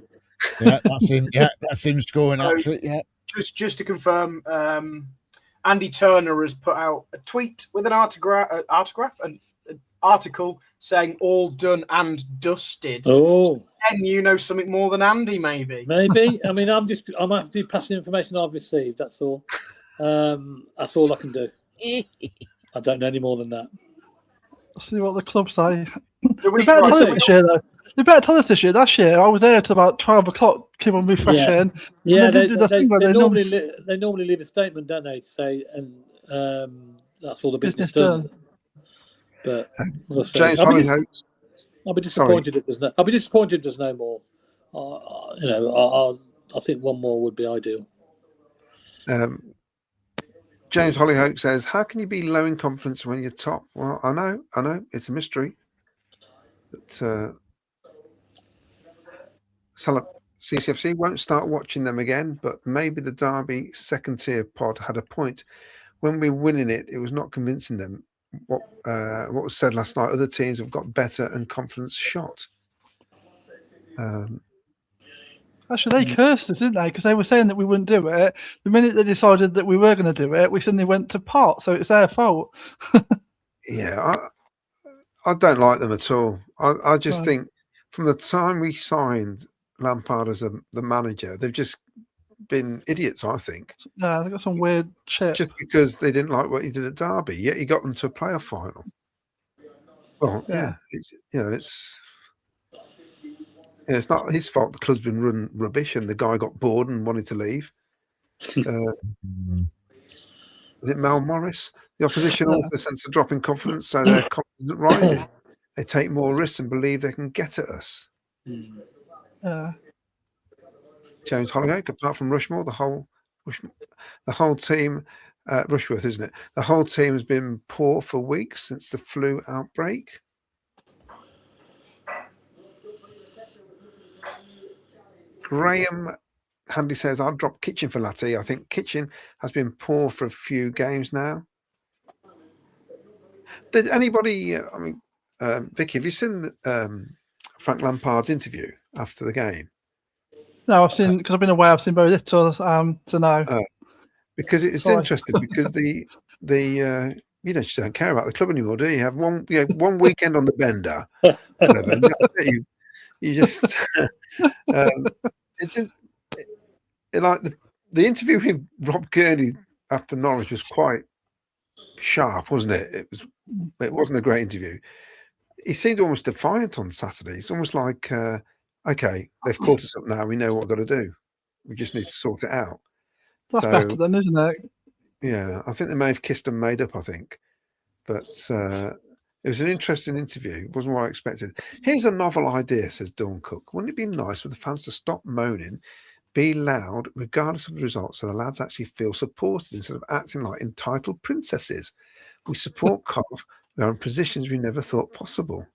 Yeah, that's him. Yeah, that's him scoring a hat trick. Yeah. Just to confirm, Andy Turner has put out a tweet with an an article saying all done and dusted. Oh. And you know something more than Andy, maybe. Maybe. I mean, I'm actually passing information I've received. That's all. That's all I can do. I don't know any more than that. See what the club say. They better tell us this year, though. They better tell us this year. Last year, I was there till about 12 o'clock. Keep on refreshing. Yeah, they normally leave a statement, don't they, to say, and that's all the business done. But we'll see. James I'll be disappointed if there's no. I'll be disappointed if there's no more. I think one more would be ideal. James Hollyhoke says, "How can you be low in confidence when you're top?" Well, I know, it's a mystery. But CCFC won't start watching them again. But maybe the Derby second-tier pod had a point. When we were winning it, it was not convincing them. What was said last night, other teams have got better and confidence shot. Actually, they cursed us, didn't they? Because they were saying that we wouldn't do it. The minute they decided that we were going to do it, we suddenly went to pot. So it's their fault. Yeah, I don't like them at all. I just think from the time we signed Lampard as the manager, they've just been idiots, I think. No, they got some weird shit. Just because they didn't like what he did at Derby, yet he got them to a playoff final. Well, it's not his fault. The club's been run rubbish, and the guy got bored and wanted to leave. Was it Mel Morris? The opposition also sense a drop in confidence, so their confidence rises. They take more risks and believe they can get at us. James Hollyhoke, apart from Rushmore, the whole team, Rushworth, isn't it? The whole team has been poor for weeks since the flu outbreak. Graham Handy says, I'll drop Kitchen for Latte. I think Kitchen has been poor for a few games now. Did anybody, Vicky, have you seen Frank Lampard's interview after the game? No, I've seen, because I've been away, I've seen very little to know. Because it's interesting, because the you just don't care about the club anymore, do you? You have one weekend on the bender, whatever, and that's it. You just it's like the interview with Rob Kearney after Norwich was quite sharp, wasn't it? It wasn't a great interview. He seemed almost defiant on Saturday. It's almost like, okay, they've caught us up now. We know what we've got to do. We just need to sort it out. That's better then, isn't it? Yeah, I think they may have kissed and made up, I think. But it was an interesting interview. It wasn't what I expected. Here's a novel idea, says Dawn Cook. Wouldn't it be nice for the fans to stop moaning, be loud, regardless of the results, so the lads actually feel supported instead of acting like entitled princesses? We support Cov. We are in positions we never thought possible.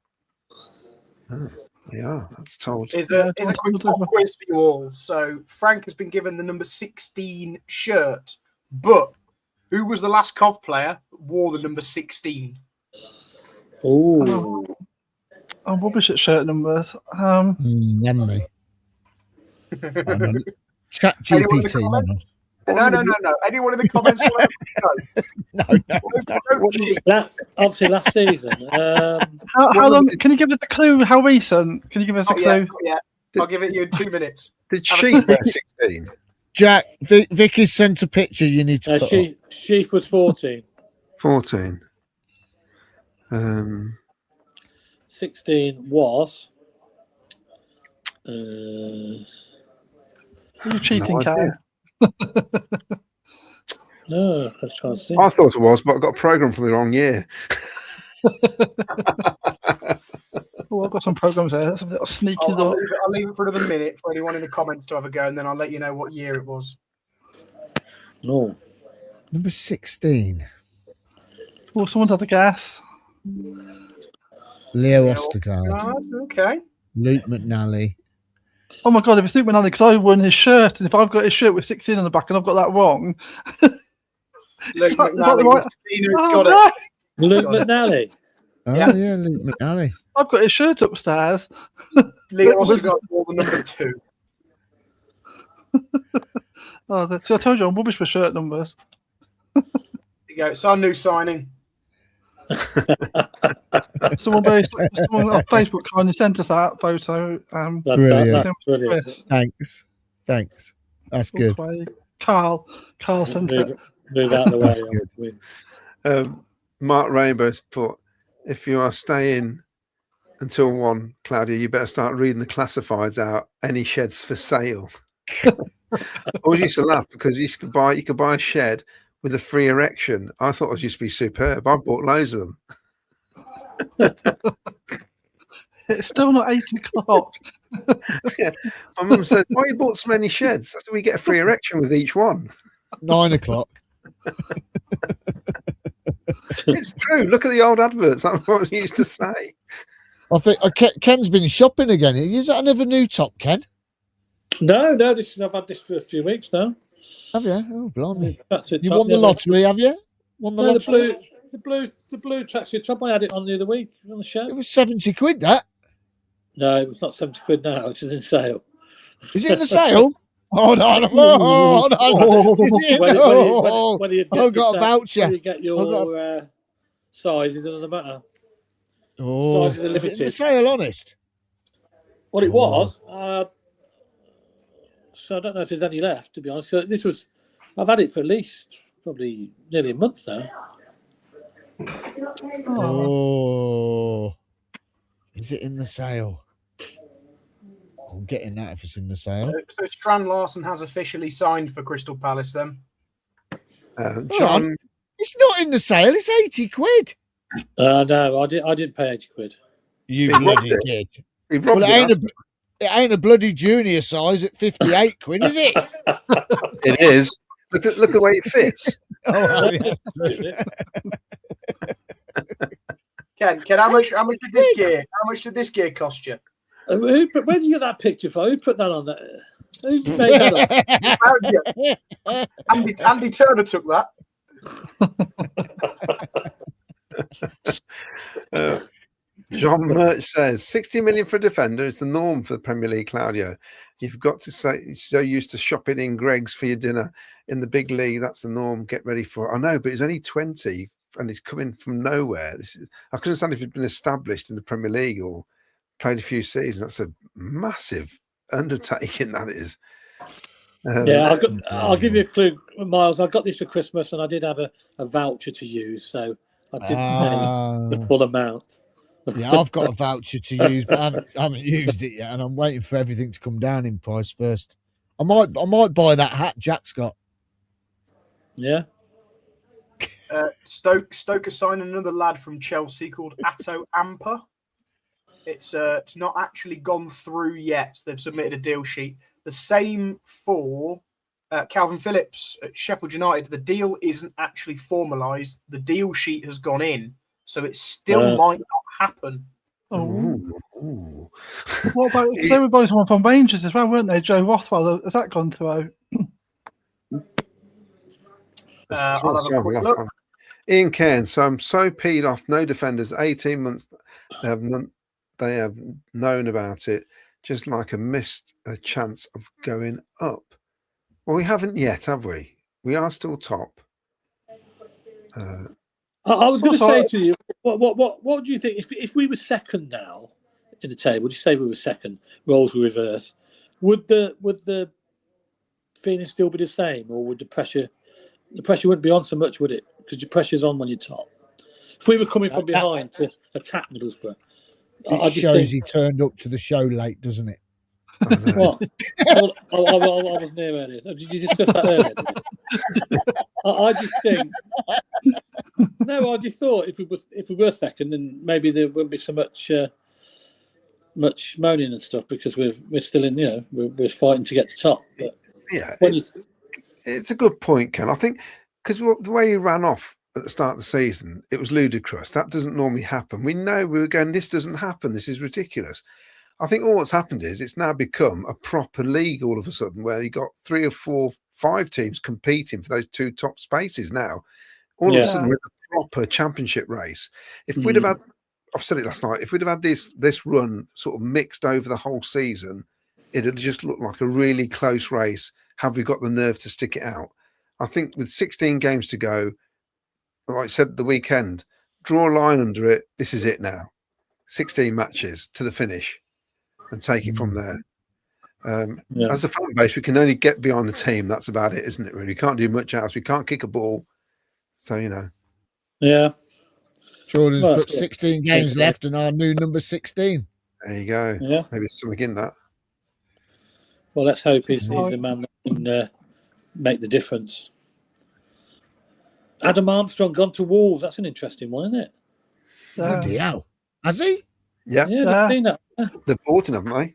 Oh, they are. That's told. Here's a quick pop quiz for you all. So Frank has been given the number 16 shirt, but who was the last Cov player that wore the number 16? Oh, I'm rubbish at shirt numbers. Memory. Chat GPT. No. Anyone in the comments? No. Obviously, last season. How long? Can you give us a clue? How recent? Can you give us a clue? Yeah. I'll give it you in 2 minutes. Did Sheaf wear 16? Jack, Vicky's sent a picture. You need to. Sheaf was 14. 14. 16 was. You're cheating, Cal. No, let's try and see. I thought it was, but I got a program for the wrong year. I've got some programs there. That's a little sneaky. I'll leave it for another minute for anyone in the comments to have a go, and then I'll let you know what year it was. No. Number 16. Well, someone's had a guess. Leo Ostergaard. Okay. Luke McNally. Oh my God, if it's Luke McNally, because I won his shirt, and if I've got his shirt with 16 on the back and I've got that wrong. Luke McNally, got it. Luke McNally. Oh, yeah, Luke McNally. I've got his shirt upstairs. Leo Ostergaard wore the number 2. So I told you I'm rubbish for shirt numbers. There you go. It's our new signing. Someone on Facebook kindly sent us that photo. Brilliant. Thanks. That's good. Carl sent it. Move out of the way. That's good. Mark Rainbow's put, if you are staying until 1, Claudia, you better start reading the classifieds out. Any sheds for sale? I always used to laugh because you could buy a shed with a free erection. I thought it used to be superb. I bought loads of them. It's still not 8 o'clock. Yeah. My mum said, why you bought so many sheds? I said, we get a free erection with each one. 9 o'clock. It's true. Look at the old adverts. That's what I used to say. I think Ken's been shopping again. Is that another new top, Ken? No. I've had this for a few weeks now. Have you? Oh, blimey. That's it. You won the lottery, have you? Won the lottery? The blue tracksuit top. I had it on the other week on the show. It was 70 quid, that. No, it was not 70 quid now. It's in sale. Is it in the sale? Hold on. Is it in I've got a voucher. When you get your size, it doesn't matter. Oh, sizes are limited. Is it in the sale, honest? Well, it was. So I don't know if there's any left, to be honest. I've had it for at least probably nearly a month now. Oh. Is it in the sale? I'm getting that if it's in the sale. So Strand Larsen has officially signed for Crystal Palace then? John, it's not in the sale. It's 80 quid. No, I didn't pay 80 quid. You bloody did. Well, it ain't a bloody junior size at 58 quid, is it? It is. Look at the way it fits. Ken, how much did this gear? How much did this gear cost you? Where did you get that picture from? Who put that on there? Who made that up? Andy Turner took that. John Murch says 60 million for a defender is the norm for the Premier League, Claudio. You've got to say you're so used to shopping in Greg's for your dinner in the big league. That's the norm. Get ready for it. I know, but it's only 20 and he's coming from nowhere. I couldn't understand if he'd been established in the Premier League or played a few seasons. That's a massive undertaking, that is. Yeah, I'll give you a clue, Miles. I got this for Christmas, and I did have a voucher to use, so I didn't pay the full amount. Yeah, I've got a voucher to use, but I haven't used it yet, and I'm waiting for everything to come down in price first. I might buy that hat Jack's got. Yeah. Stoke are signing another lad from Chelsea called Atto Amper. It's not actually gone through yet. They've submitted a deal sheet. The same for Calvin Phillips at Sheffield United. The deal isn't actually formalised. The deal sheet has gone in, so it still might not happen. Oh, what about they were both someone from Rangers as well, weren't they? Joe Rothwell, has that gone through? I'll have a quick look. Ian Cairns. So I'm so peed off. No defenders. 18 months. They have known about it. Just like missed a chance of going up. Well, we haven't yet, have we? We are still top. I was going to say to you, what do you think if we were second now in the table? Would you say we were second? Roles were reversed. Would the feeling still be the same, or would the pressure? The pressure wouldn't be on so much, would it? Because your pressure's on when you're top. If we were coming from behind to attack Middlesbrough, it shows he turned up to the show late, doesn't it? What? I was near earlier. Did you discuss that earlier? I just think. No, I just thought if we were second, then maybe there wouldn't be so much moaning and stuff because we're still in. We're fighting to get to top. But yeah, it's a good point, Ken. I think because the way he ran off at the start of the season, it was ludicrous. That doesn't normally happen. We know we were going, this doesn't happen. This is ridiculous. I think all what's happened is it's now become a proper league all of a sudden where you got 3 or 4, 5 teams competing for those 2 top spaces now. All of a sudden we're in a proper championship race. If we'd have had, I've said it last night, if we'd have had this run sort of mixed over the whole season, it'd just look like a really close race. Have we got the nerve to stick it out? I think with 16 games to go, like I said the weekend, draw a line under it. This is it now. 16 matches to the finish and take it from there. As a fan base, we can only get behind the team. That's about it, isn't it, really? We can't do much else. We can't kick a ball. So, Yeah. Jordan's got 16 games left and our new number 16. There you go. Yeah. Maybe something in that. Well, let's hope he's the man that can make the difference. Adam Armstrong gone to Wolves. That's an interesting one, isn't it? Bloody hell. Has he? Yeah. Yeah, they've seen that. They've bought him, haven't they?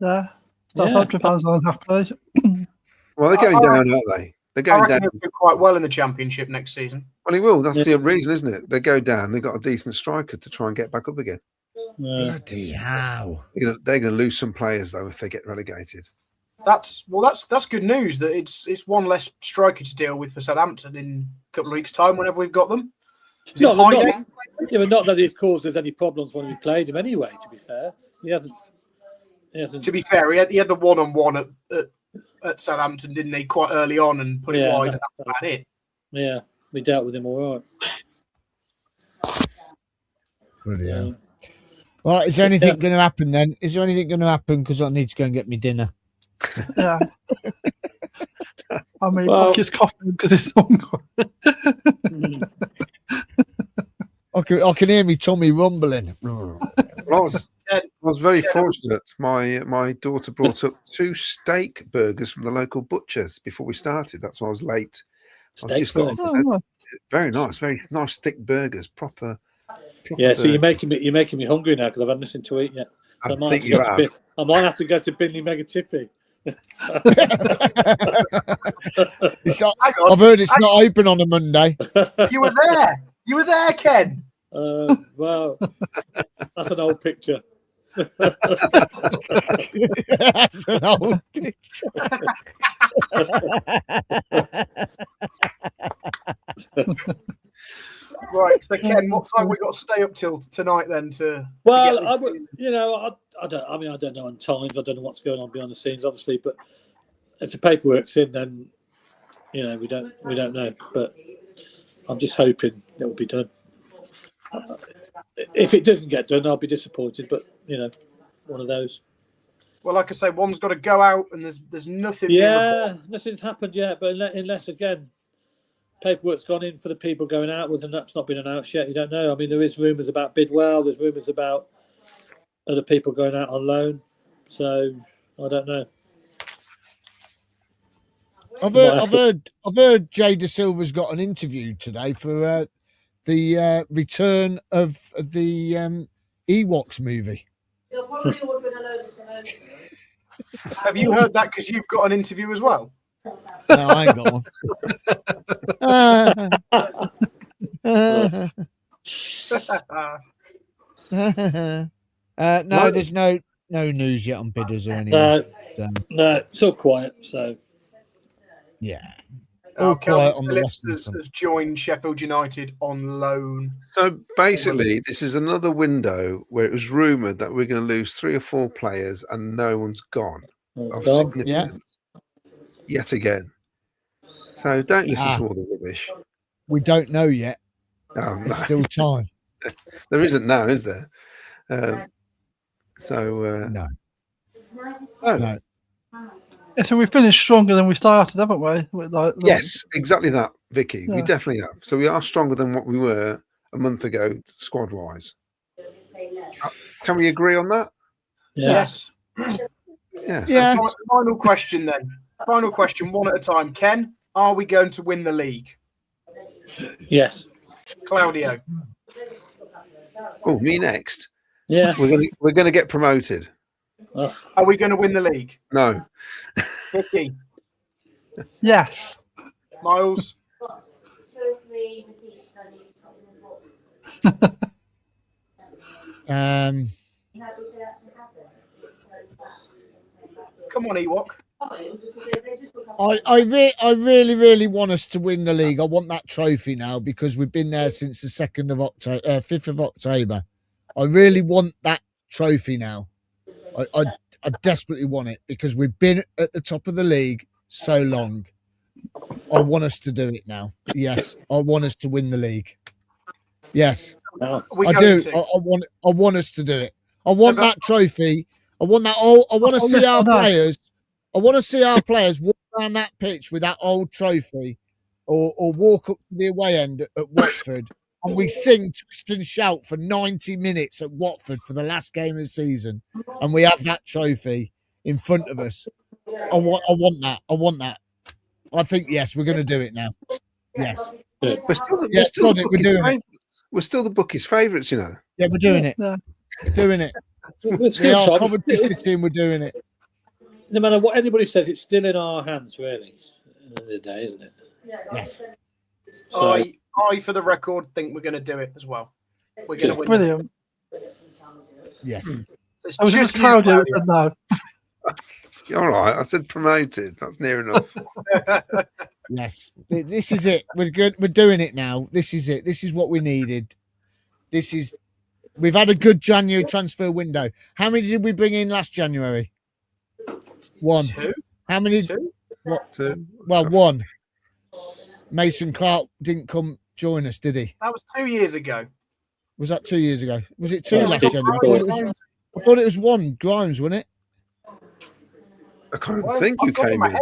Yeah. £100 unhappy. Well, they're going down, aren't they? They're going down. He'll do quite well in the Championship next season. Well, he will. That's the reason, isn't it? They go down. They've got a decent striker to try and get back up again. Bloody hell. They're going to lose some players, though, if they get relegated. That's good news that it's one less striker to deal with for Southampton in a couple of weeks' time whenever we've got them. But not that it's caused us any problems when we played him anyway, to be fair. He hasn't. To be fair, he had the one-on-one at Southampton, didn't he, quite early on and put it wide, and that's about it. Yeah, we dealt with him all right. Bloody hell. Well, is there anything going to happen then? Is there anything going to happen? Because I need to go and get me dinner. Yeah. I mean, pockets coughing because it's hungry. I can hear me tummy rumbling. I was very fortunate. My daughter brought up 2 steak burgers from the local butcher's before we started. That's why I was late. Very nice, thick burgers, proper. Yeah, so you're making me hungry now because I haven't nothing to eat yet. So I might have to go to Binley Mega Tippy. I've heard it's not open on a Monday. You were there, Ken. Well, that's an old picture. That's an old picture. Right, so Ken, what time we got to stay up till tonight then? I don't know on times. I don't know what's going on behind the scenes, obviously. But if the paperwork's in, then we don't know. But I'm just hoping it will be done. If it doesn't get done, I'll be disappointed. But one of those. Well, like I say, one's got to go out, and there's nothing. Yeah, nothing's happened yet. But unless again, paperwork's gone in for the people going outwards, and that's not been announced yet. You don't know. I mean, there is rumours about Bidwell. There's rumours about other people going out on loan. So I don't know. I've heard Jay De Silva's got an interview today for the return of the Ewoks movie. Have you heard that? Because you've got an interview as well. No, I ain't got one. No, there's no news yet on bidders or anything. No, it's all quiet. So yeah, all quiet on the Phillips Western has joined Sheffield United on loan. So basically, this is another window where it was rumoured that we're going to lose 3 or 4 players, and no one's gone of significance yet again. So don't listen to all the rubbish. We don't know yet. Oh, no. There's still time. There isn't now, is there? No. Yeah, so we finished stronger than we started, haven't we? Yes, exactly that, Vicky. Yeah. We definitely have. So we are stronger than what we were a month ago, squad-wise. Can we agree on that? Yes. Yes. Yeah. So final question then. Final question, one at a time. Ken, are we going to win the league? yes, Claudio. Oh, me next. yeah. We're going to get promoted. Are we going to win the league? No. Vicky. Yes. Miles. Come on, Ewok. I really want us to win the league. I want that trophy now because we've been there since the 5th of October. I really want that trophy now. I desperately want it because we've been at the top of the league so long. I want us to do it now. Yes, I want us to win the league. Yes, I do. I want us to do it. I want that trophy. I want that. I want to see our players. I want to see our players walk down that pitch with that old trophy, or walk up to the away end at Watford, and we sing twist and shout for 90 minutes at Watford for the last game of the season, and we have that trophy in front of us. I want that. I want that. I think yes, we're going to do it now. Yes. We're still we're still the bookies' favourites, you know. Yeah, we're doing it. Yeah. We're doing it. We are Coventry City, and we're doing it. No matter what anybody says, it's still in our hands, really. At the end of the day, isn't it? Yes. So, I, for the record, think we're going to do it as well. We're going to win. Brilliant. Yes. I was just Claudio. No. All right, I said promoted. That's near enough. Yes. This is it. We're good. We're doing it now. This is it. This is what we needed. We've had a good January transfer window. How many did we bring in last January? 1. 2. How many? 2. What? 2. Well, 1. Mason Clark didn't come join us, did he? That was 2 years ago. Was that 2 years ago? Was it 2 Yeah, last January? I thought it was 1. Grimes, wasn't it? I can't think who came in. I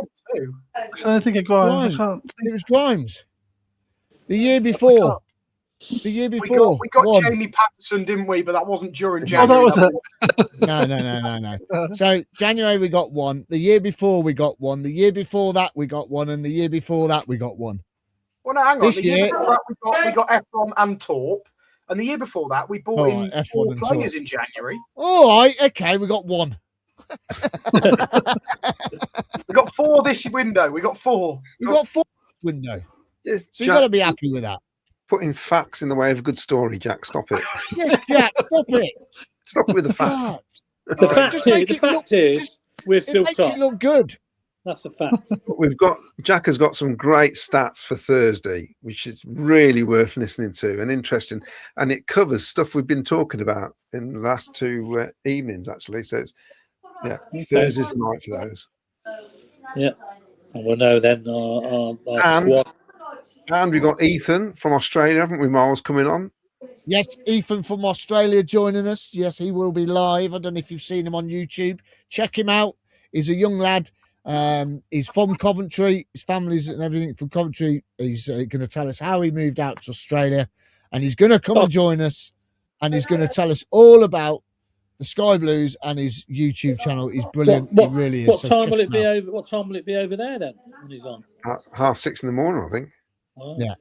don't think it Grimes. It was Grimes. The year before. The year before. We got 1. Jamie Patterson, didn't we? But that wasn't during January. Oh, that was it. No. So January we got 1. The year before we got 1. The year before that we got 1, and the year before that we got 1. Well, no, hang on. This The year year before that, we got Efron and Torp, and the year before that we bought in Efron 4 and players Torp. in January. All right, okay, we got 1. We got 4 this window. We got 4. We got 4 this window. Yes, So you got to be happy with that. Putting facts in the way of a good story, Jack. Stop it. Yes, Jack, stop it. Stop with the facts. God. the fact Just is, make the it fact look- is just- we're It still makes top. it look good. That's a fact. Jack has got some great stats for Thursday, which is really worth listening to and interesting. And it covers stuff we've been talking about in the last 2 evenings, actually. So it's, Thursday's the night for those. Yeah. And we'll know then our And- squad. And we've got Ethan from Australia, haven't we, Miles, coming on? Yes, Ethan from Australia joining us. Yes, he will be live. I don't know if you've seen him on YouTube. Check him out. He's a young lad. He's from Coventry. His family's and everything from Coventry. He's going to tell us how he moved out to Australia, and he's going to come and join us, and he's going to tell us all about the Sky Blues and his YouTube channel. He's brilliant. He really is. What time will it be over? What time will it be over there then? When he's on 6:30 in the morning, I think. Wow. Yeah.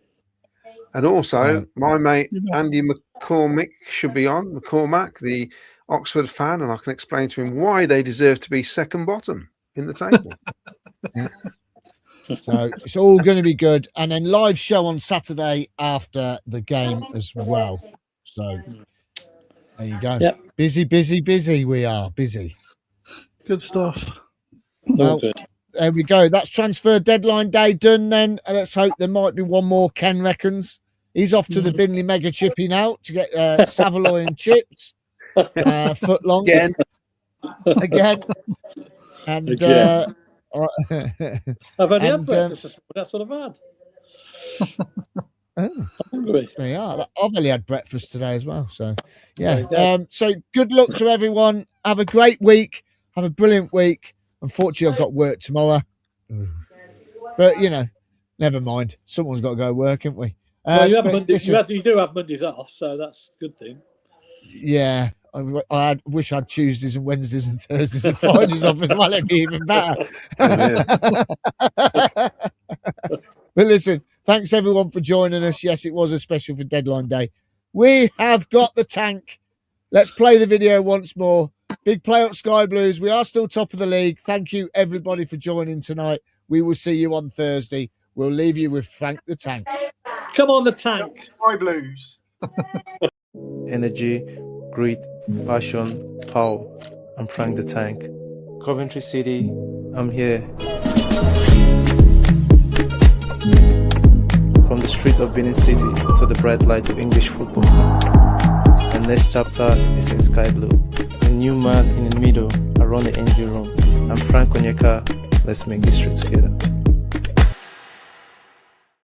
And also, my mate Andy McCormack should be on. McCormack, the Oxford fan, and I can explain to him why they deserve to be second bottom in the table. Yeah. So it's all going to be good. And then live show on Saturday after the game as well. So there you go. Yep. Busy. We are busy. Good stuff. Well, good. There we go. That's transfer deadline day done then. Let's hope there might be one more, Ken reckons. He's off to the Binley Mega Chipping out to get Savoy and chips. Foot long. Again. And Again. I've only had breakfast this morning. That's what I've had. Oh, I'm hungry. they are. I've only had breakfast today as well. So, yeah. So, good luck to everyone. Have a great week. Have a brilliant week. Unfortunately, I've got work tomorrow. But, you know, never mind. Someone's got to go work, haven't we? Well, you do have Mondays off, so that's a good thing. Yeah. I wish I had Tuesdays and Wednesdays and Thursdays and Fridays off as well. It'd be even better. But listen, thanks everyone for joining us. Yes, it was a special for Deadline Day. We have got the tank. Let's play the video once more. Big play up Sky Blues. We are still top of the league. Thank you everybody for joining tonight. We will see you on Thursday. We'll leave you with Frank the Tank. Come on, the tank. Sky Blues. Energy, grit, passion, power. I'm Frank the Tank. Coventry City, I'm here. From the street of Benin City to the bright light of English football. The next chapter is in Sky Blue. A new man in the middle around the engine room. I'm Frank Onyeka. Let's make this straight together.